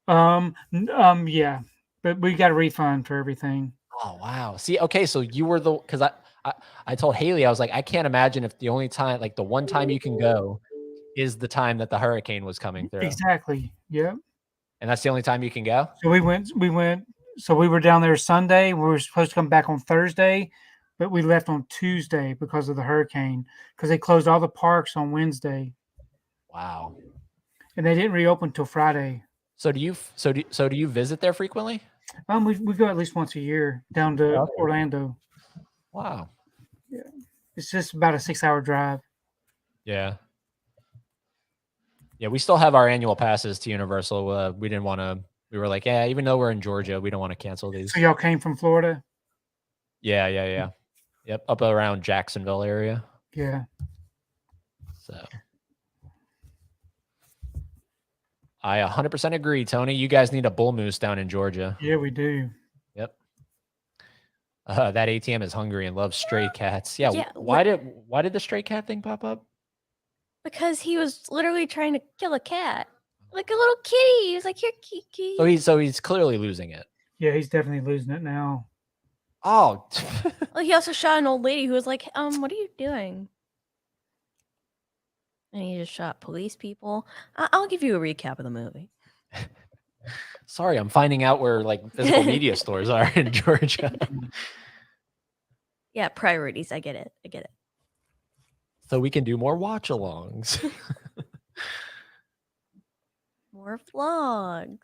Yeah, but we got a refund for everything. Oh wow! See, okay, so you were because I told Haley, I was like, I can't imagine if the only time, like the one time you can go, is the time that the hurricane was coming through. Exactly. Yeah. And that's the only time you can go. So we went. So we were down there Sunday. We were supposed to come back on Thursday, but we left on Tuesday because of the hurricane. Because they closed all the parks on Wednesday. Wow. And they didn't reopen until Friday. So do you visit there frequently? We go at least once a year down to Orlando. Wow. Yeah. It's just about a 6-hour drive. Yeah. Yeah, we still have our annual passes to Universal. We didn't want to. We were like, yeah, even though we're in Georgia, we don't want to cancel these. So y'all came from Florida? Yeah. Yep, up around Jacksonville area. Yeah. So I 100% agree, Tony. You guys need a bull moose down in Georgia. Yeah, we do. Yep. That ATM is hungry and loves stray cats. Yeah. Yeah, Why did the stray cat thing pop up? Because he was literally trying to kill a cat, like a little kitty. He was like, "Here, Kiki." So he's clearly losing it. Yeah, he's definitely losing it now. Oh. Well, he also shot an old lady who was like, what are you doing?" And he just shot police people. I'll give you a recap of the movie. Sorry, I'm finding out where like physical media stores are in Georgia. Yeah, priorities. I get it. So we can do more watch-alongs. More vlogs.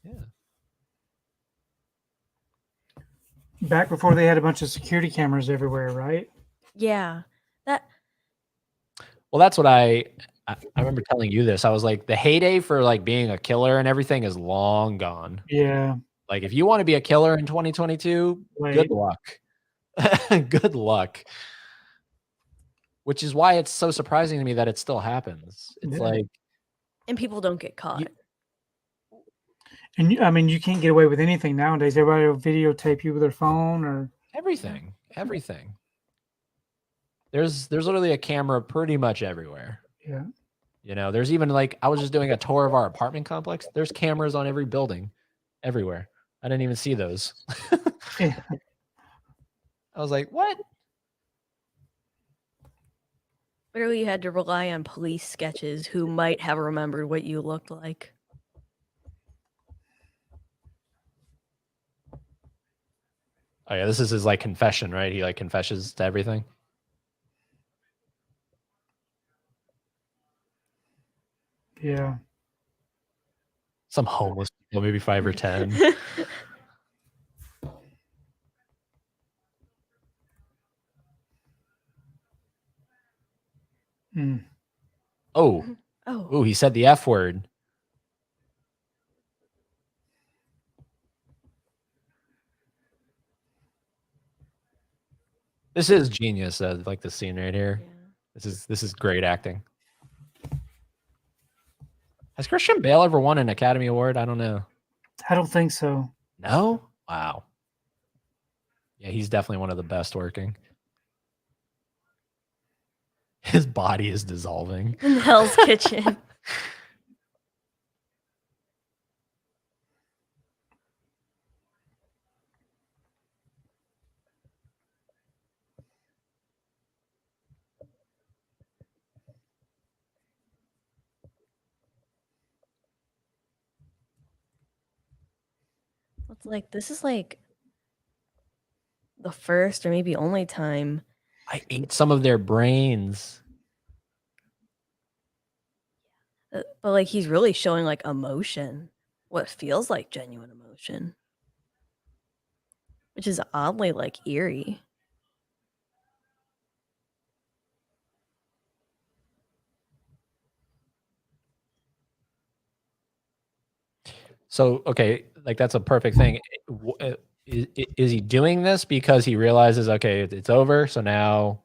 Yeah. Back before they had a bunch of security cameras everywhere, right? Yeah. Well, that's what I remember telling you this. I was like, the heyday for like being a killer and everything is long gone. Yeah. Like if you want to be a killer in 2022, good luck. Good luck. Which is why it's so surprising to me that it still happens. It's like, and people don't get caught. And you can't get away with anything nowadays. Everybody will videotape you with their phone or everything. There's literally a camera pretty much everywhere. Yeah. You know, there's even like, I was just doing a tour of our apartment complex. There's cameras on every building, everywhere. I didn't even see those. Yeah. I was like, what? Literally, you had to rely on police sketches who might have remembered what you looked like. Oh yeah, this is his like confession, right? He like confesses to everything. Yeah. Some homeless people, maybe 5 or 10. Oh, he said the F word. This is genius. Like the scene right here. Yeah. This is great acting. Has Christian Bale ever won an Academy Award? I don't know. I don't think so. No? Wow. Yeah, he's definitely one of the best working. His body is dissolving. In Hell's Kitchen. It's like, this is like the first or maybe only time I ate some of their brains. but like he's really showing like emotion, what feels like genuine emotion, which is oddly like eerie. So, okay, like that's a perfect thing. Is he doing this because he realizes, okay, it's over? So now,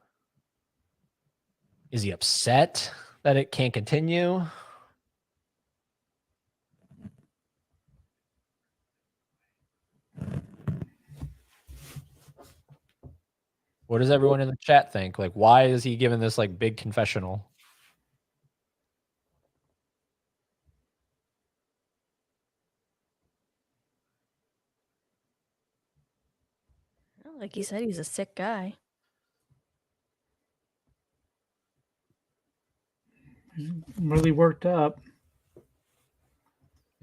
is he upset that it can't continue? What does everyone in the chat think? Like, why is he giving this like big confessional? Like he said, he's a sick guy. Really worked up.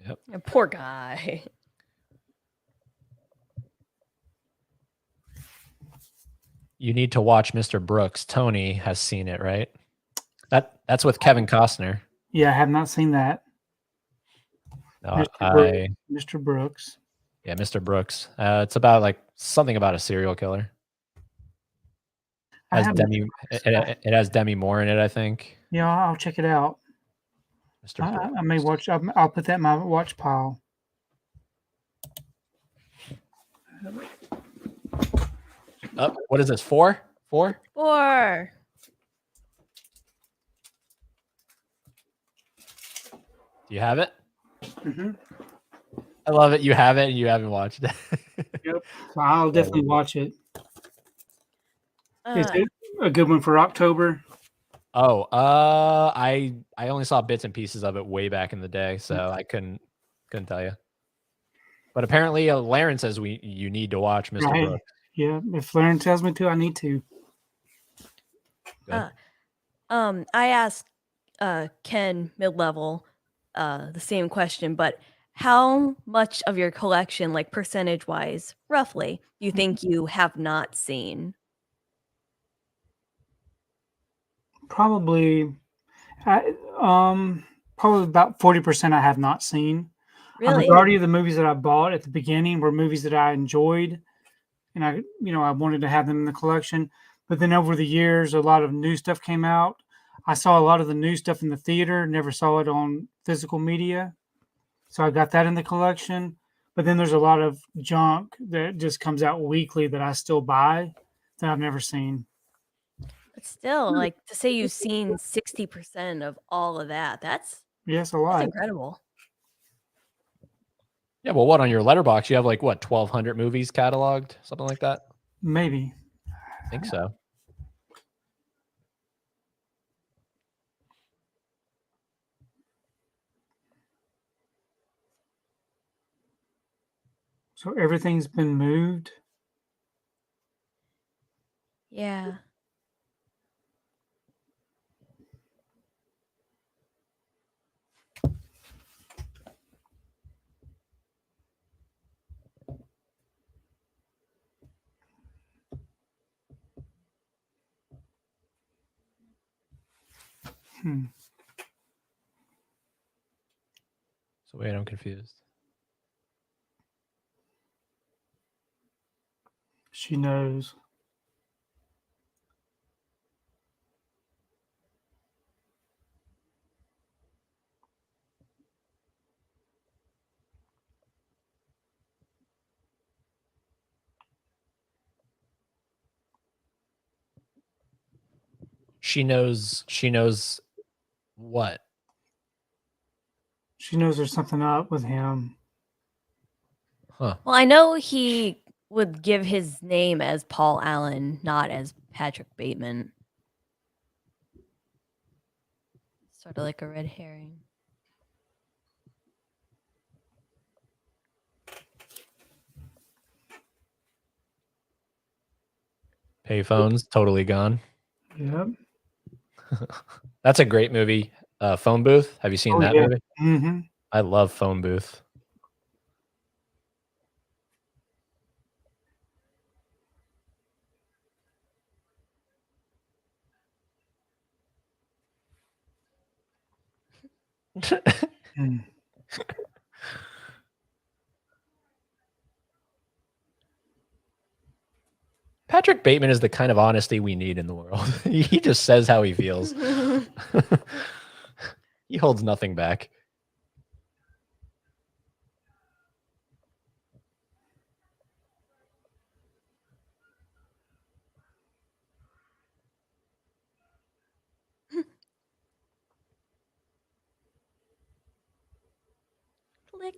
Yep. A poor guy. You need to watch Mr. Brooks. Tony has seen it, right? That's with Kevin Costner. Yeah, I have not seen that. No, Mr. Brooks. Yeah, Mr. Brooks. It's about like something about a serial killer. It has Demi Moore in it, I think. Yeah, I'll check it out. Mr. Brooks. I may watch. I'll put that in my watch pile. Oh, what is this? 4? 4? 4. Do you have it? Mm-hmm. I love it. You have it and you haven't watched it. Yep. So I'll definitely watch it. Is Uh, it a good one for October? Oh, I only saw bits and pieces of it way back in the day, so I couldn't tell you. But apparently, Laren says you need to watch Mr. Right. Brooks. Yeah, if Laren tells me to, I need to. I asked Ken mid-level the same question, but how much of your collection, like percentage-wise, roughly, do you think you have not seen? Probably about 40% I have not seen. A Really? majority of the movies that I bought at the beginning were movies that I enjoyed, and I wanted to have them in the collection. But then over the years, a lot of new stuff came out. I saw a lot of the new stuff in the theater, never saw it on physical media. So I got that in the collection. But then there's a lot of junk that just comes out weekly that I still buy that I've never seen. But still, like to say you've seen 60% of all of that, that's Yes, a lot. incredible. Yeah, well, what on your letterbox? You have like what 1,200 movies cataloged, something like that. Maybe. I think so. So everything's been moved. Yeah. So wait, I'm confused. She knows. She knows what? She knows there's something up with him. Huh. Well, I know he would give his name as Paul Allen, not as Patrick Bateman. Sort of like a red herring. Payphones totally gone. Yep. That's a great movie. Phone Booth. Have you seen that movie? Mm-hmm. I love Phone Booth. Patrick Bateman is the kind of honesty we need in the world. He just says how he feels. He holds nothing back. Click.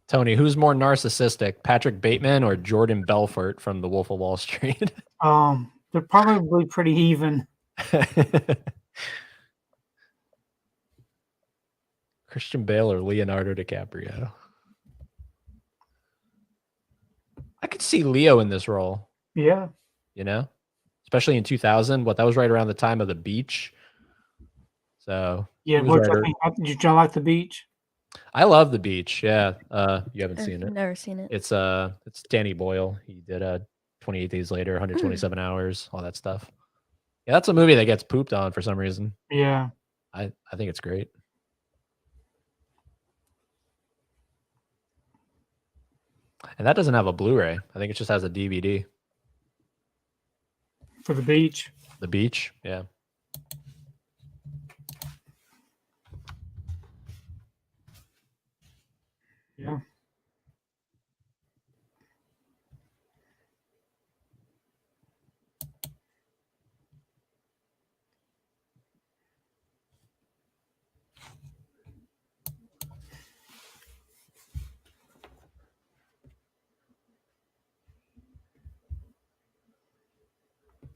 Tony, who's more narcissistic, Patrick Bateman or Jordan Belfort from The Wolf of Wall Street? They're probably pretty even. Christian Bale or Leonardo DiCaprio? I could see Leo in this role. Yeah. You know, especially in 2000. That was right around the time of The Beach. So Yeah. he was What right you think? Did you like The Beach? I love The Beach. Yeah. You haven't I've seen it. never seen it. It's Danny Boyle. He did 28 Days Later, 127 Hours, all that stuff. Yeah, that's a movie that gets pooped on for some reason. Yeah. I think it's great. And that doesn't have a Blu-ray. I think it just has a DVD. For The Beach. The Beach, yeah. Yeah.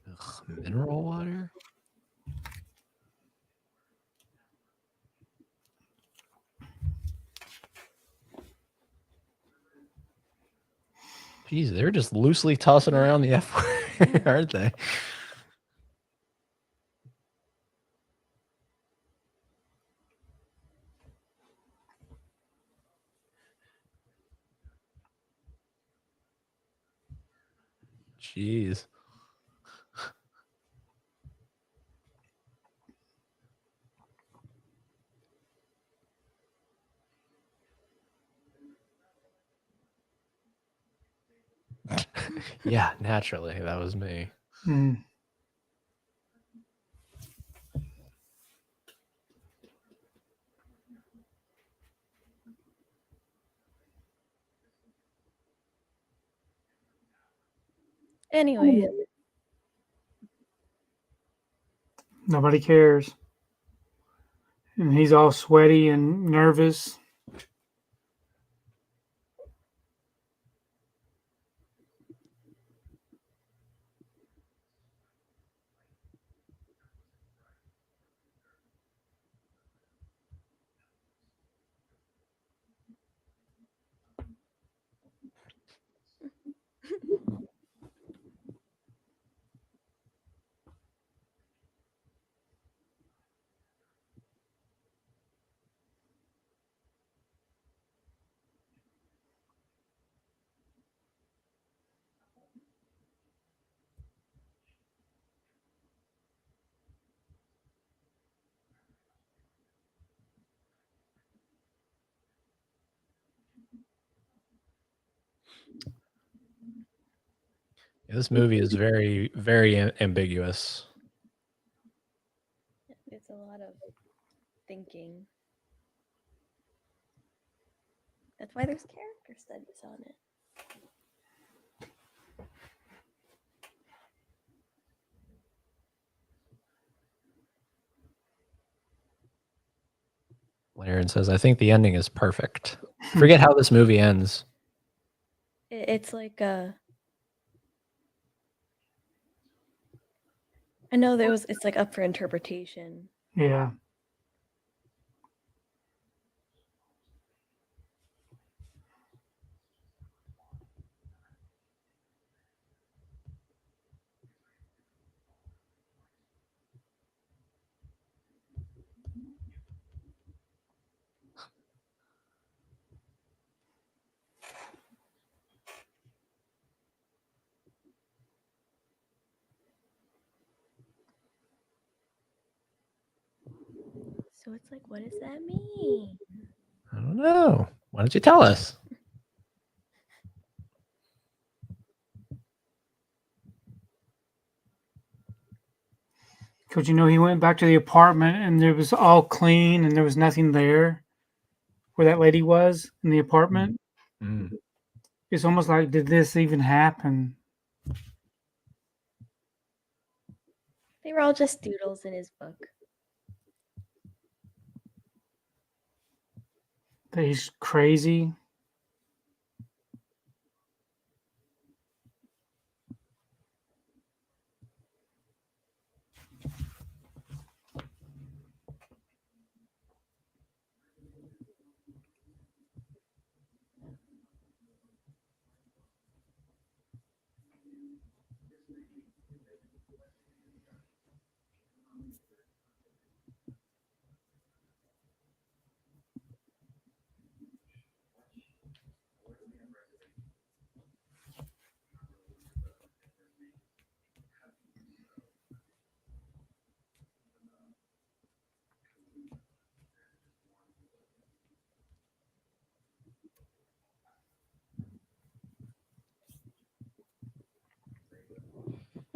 Ugh, mineral water? Jeez, they're just loosely tossing around the F word, aren't they? Jeez. Yeah, naturally, that was me. Mm. Anyway, Nobody cares. And he's all sweaty and nervous. Yeah, this movie is very, very ambiguous. it's a lot of thinking. That's why there's character studies on it. Laren says, I think the ending is perfect. Forget how this movie ends. It's like I know it's like up for interpretation. Yeah. So it's like, what does that mean? I don't know. Why don't you tell us? Because he went back to the apartment and it was all clean and there was nothing there where that lady was in the apartment. Mm. It's almost like, did this even happen? They were all just doodles in his book. That he's crazy.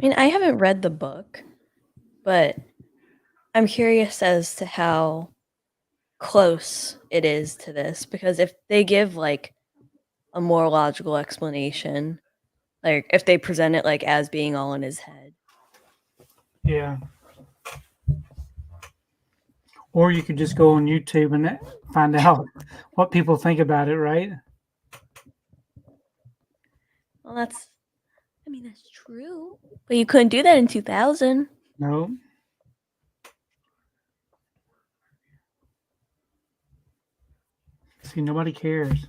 I mean, I haven't read the book, but I'm curious as to how close it is to this, because if they give like a more logical explanation, like if they present it like as being all in his head. Yeah. Or you could just go on YouTube and find out what people think about it, right? Well, that's true. But you couldn't do that in 2000. No. See, nobody cares.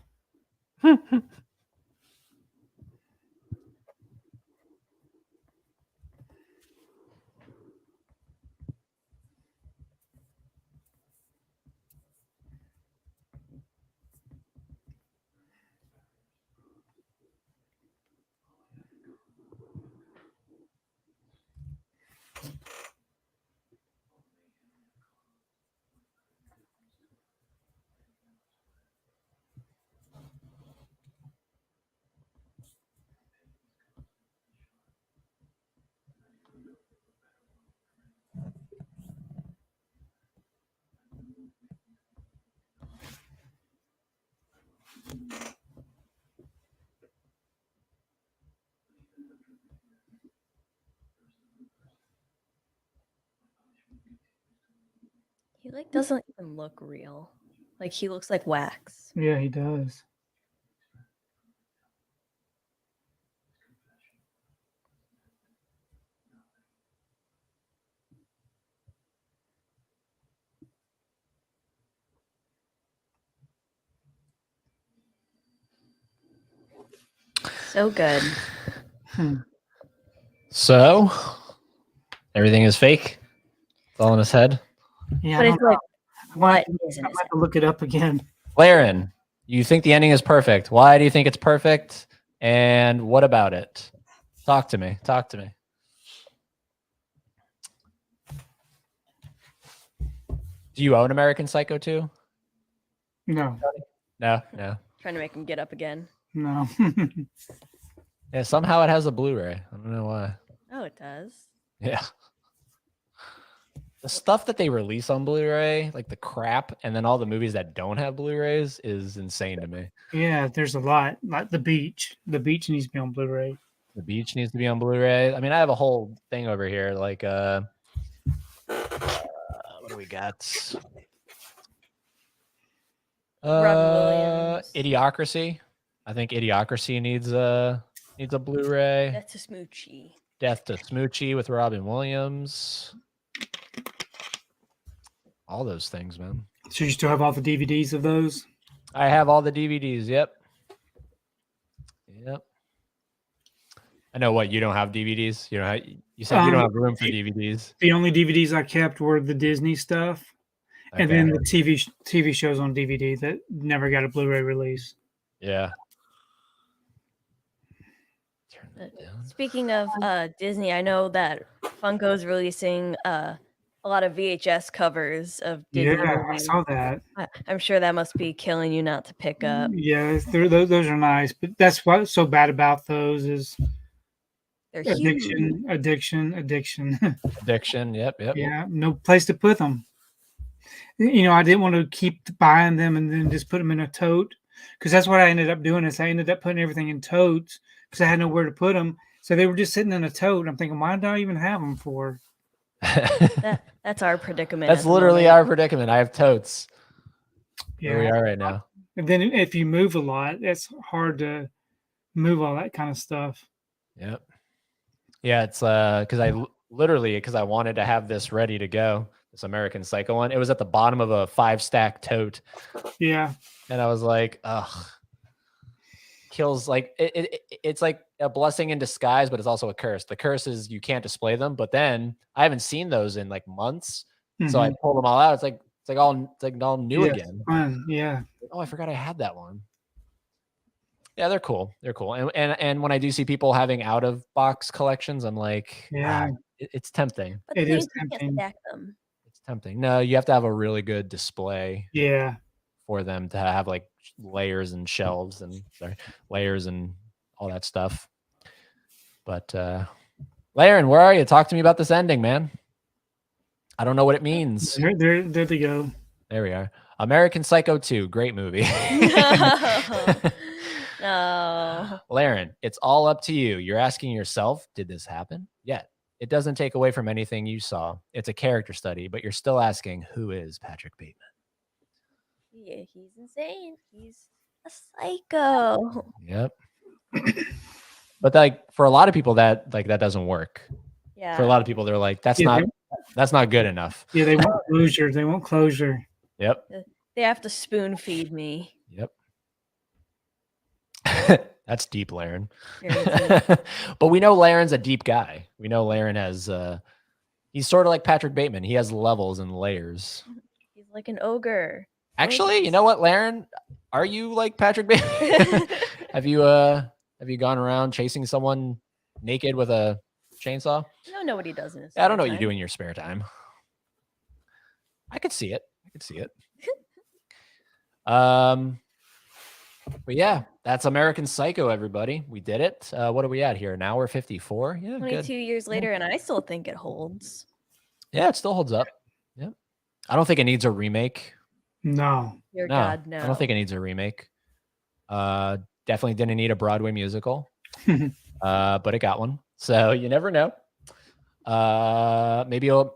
He like doesn't even look real. Like he looks like wax. Yeah, he does. So good. So everything is fake. It's all in his head. Yeah, But I it's don't know. like, I might what is in his have to look it up again. Laren, you think the ending is perfect. Why do you think it's perfect? And what about it? Talk to me. Talk to me. Do you own American Psycho 2? No, No. Trying to make him get up again. no. Yeah, somehow it has a Blu-ray. I don't know why. Oh, it does. Yeah. The stuff that they release on Blu-ray, like the crap, and then all the movies that don't have Blu-rays is insane to me. Yeah, there's a lot. Like The Beach. The Beach needs to be on Blu-ray. The Beach needs to be on Blu-ray. I mean, I have a whole thing over here. Like, what do we got? Robin Williams. Idiocracy. I think Idiocracy needs a Blu-ray. Death to Smoochie. Death to Smoochie with Robin Williams. All those things, man. So you still have all the DVDs of those? I have all the DVDs. Yep. I know what you don't have DVDs. You know, you said you don't have room for DVDs. The only DVDs I kept were the Disney stuff, and then the TV shows on DVD that never got a Blu-ray release. Yeah. Speaking of Disney, I know that Funko's releasing a lot of VHS covers of Disney Yeah, I movies. saw that. I'm sure that must be killing you not to pick up. Yeah, those are nice, but that's what's so bad about those is They're huge. addiction. Addiction. Yep. Yeah, no place to put them. You know, I didn't want to keep buying them and then just put them in a tote, because that's what I ended up doing. Is I ended up putting everything in totes because I had nowhere to put them. So they were just sitting in a tote. I'm thinking, why did I even have them for? That's our predicament. That's literally our predicament. I have totes. Yeah, Where we are right now. And then if you move a lot, it's hard to move all that kind of stuff. Yep. Yeah, it's because I wanted to have this ready to go. This American Psycho one. It was at the bottom of a 5-stack tote, Yeah. and I was like, ugh. Kills like it's like a blessing in disguise, but it's also a curse. The curse is you can't display them, but then I haven't seen those in like months, so I pulled them all out. It's like all new again. Fun. Yeah. Oh, I forgot I had that one. Yeah, they're cool. They're cool. And when I do see people having out of box collections, I'm like, Yeah. it's tempting. But It the is thing you can't tempting. stack them. It's tempting. No, you have to have a really good display Yeah. for them to have like layers and shelves and layers and all that stuff. But Laren, where are you? Talk to me about this ending, man. I don't know what it means. There they go. There we are. American Psycho 2, great movie. No. Laren, it's all up to you. You're asking yourself, did this happen? Yeah. It doesn't take away from anything you saw. It's a character study, but you're still asking, who is Patrick Bateman? Yeah, he's insane. He's a psycho. Yep. But like for a lot of people that doesn't work. Yeah. For a lot of people, they're like, that's Yeah, not good enough. Yeah, they want closure. They want closure. Yep. They have to spoon feed me. Yep. That's deep, Laren. Very deep. But we know Laren's a deep guy. We know Laren has he's sort of like Patrick Bateman. He has levels and layers. He's like an ogre. Actually, you know what, Laren? Are you like Patrick Bateman? Have you gone around chasing someone naked with a chainsaw? You don't know what he does in his I don't know what spare you do time. in your spare time. I could see it. But yeah, that's American Psycho, everybody. We did it. What are we at here? An hour 54? Yeah, 22 good. years later, and I still think it holds. Yeah, it still holds up. Yeah. I don't think it needs a remake. No. Dear No, God, no. I don't think it needs a remake. Definitely didn't need a Broadway musical. But it got one. So you never know. Maybe it'll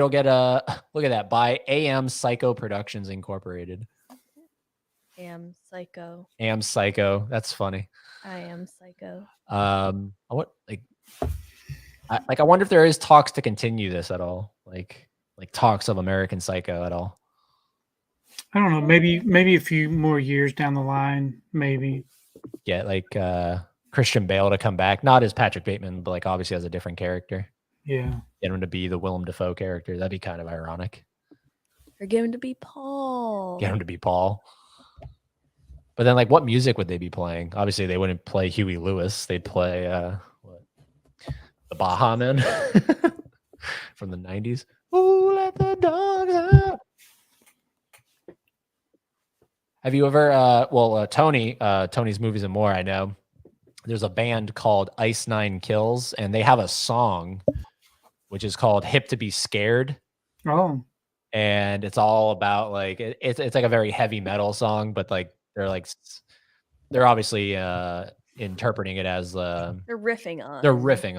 get a look at that by AM Psycho Productions Incorporated. Am psycho. AM Psycho. That's funny. I am psycho. I wonder if there is talks to continue this at all. Like talks of American Psycho at all. I don't know. Maybe a few more years down the line. Maybe. Get like Christian Bale to come back, not as Patrick Bateman, but like obviously as a different character. Yeah. Get him to be the Willem Dafoe character. That'd be kind of ironic. Or get him to be Paul. Get him to be Paul. But then, like, what music would they be playing? Obviously, they wouldn't play Huey Lewis. They'd play the Baha Men from the 90s. Ooh, let the dogs out. Have you ever Tony's Movies and More, I know. There's a band called Ice Nine Kills, and they have a song which is called Hip to Be Scared. Oh. And it's all about like it's like a very heavy metal song, but like they're obviously interpreting it as They're riffing on. they're riffing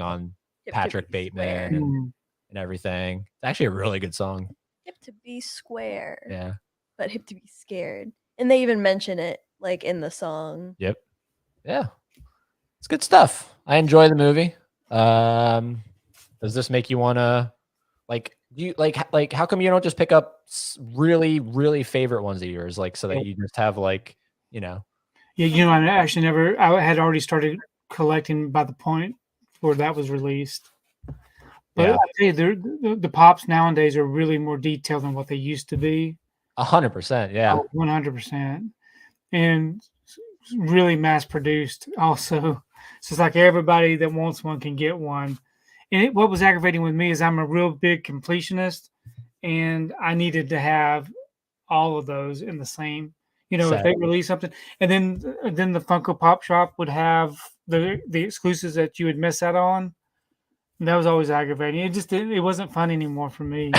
on Hip to Patrick be square. Bateman and everything. It's actually a really good song. Hip to be square. Yeah. But hip to be scared. And they even mention it like in the song. Yep. Yeah. It's good stuff. I enjoy the movie. Does this make you want to like you like how come you don't just pick up really really favorite ones of yours like so that you just have like Yeah, I actually I had already started collecting by the point where that was released. But Yeah. I tell you, the pops nowadays are really more detailed than what they used to be. 100%. Yeah. 100%. And really mass produced also. So it's like everybody that wants one can get one. And what was aggravating with me is I'm a real big completionist, and I needed to have all of those in the same. If Set. they release something, and then the Funko Pop shop would have the exclusives that you would miss out on. And that was always aggravating. It wasn't fun anymore for me.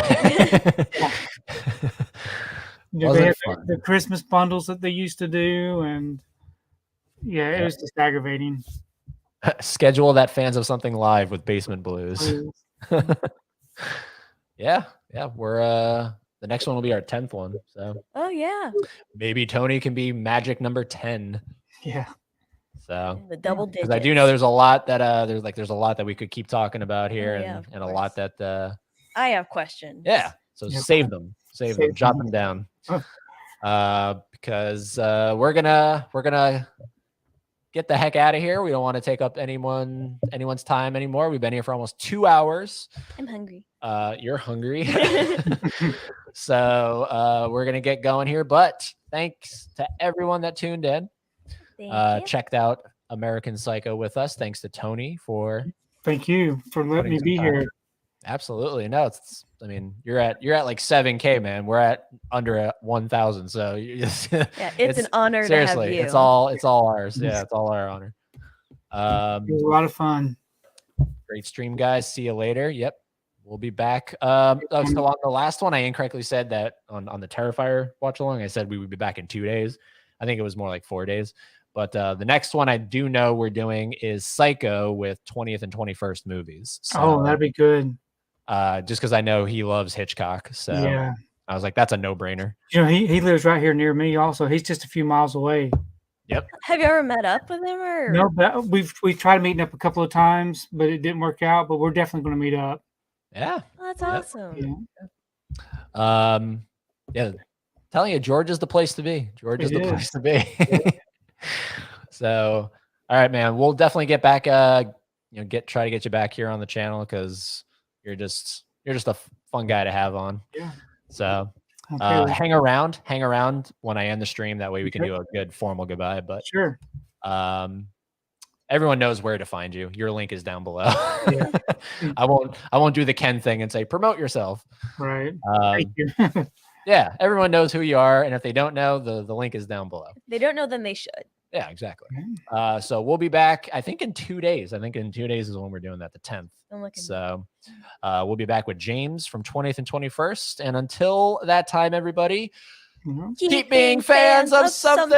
They had the Christmas bundles that they used to do, and it was just aggravating. Schedule that Fans of Something live with Basement Blues. Yeah, we're the next one will be our 10th one. So Oh yeah, maybe Tony can be magic number 10. Yeah. So the double digits. because I do know there's a lot that there's a lot that we could keep talking about here, yeah, of and a lot course. that I have questions. yeah. So Yeah. save them, jot them down, because we're gonna get the heck out of here. We don't want to take up anyone's time anymore. We've been here for almost 2 hours. I'm hungry. You're hungry. So we're gonna get going here. But thanks to everyone that tuned in, Thank you. checked out American Psycho with us. Thanks to Tony for Thank you for letting me some be time. here. Absolutely. No, I mean, you're at like 7K, man. We're at under 1,000. So Yeah, it's an honor seriously, to have you. it's all ours. Yeah, it's all our honor. It was a lot of fun. Great stream, guys. See you later. Yep. We'll be back. So on the last one, I incorrectly said that on the Terrifier watch along, I said we would be back in 2 days. I think it was more like 4 days. But the next one I do know we're doing is Psycho with 20th and 21st movies. So, That'd be good. just because I know he loves Hitchcock. So Yeah. I was like, that's a no-brainer. You know, he lives right here near me also. He's just a few miles away. Yep. Have you ever met up with him or? No, but we've tried meeting up a couple of times, but it didn't work out. But we're definitely going to meet up. Yeah. Oh, that's Yep. awesome. Yeah. Yeah. Telling you, George is the place to be. George is It the is. place to be. So, all right, man. We'll definitely get back. Try to get you back here on the channel because you're just a fun guy to have on. Yeah. So, Okay. hang around when I end the stream. That way we can Okay. do a good formal goodbye. But Sure. everyone knows where to find you. Your link is down below. Yeah. I won't do the Ken thing and say promote yourself. Right. Thank you. Yeah, everyone knows who you are, and if they don't know, the link is down below. If they don't know, then they should. Yeah, exactly. So we'll be back, I think, in 2 days. I think in 2 days is when we're doing that, the 10th. Don't look at me. So we'll be back with James from 20th and 21st. And until that time, everybody, Mhm. keep being fans of something.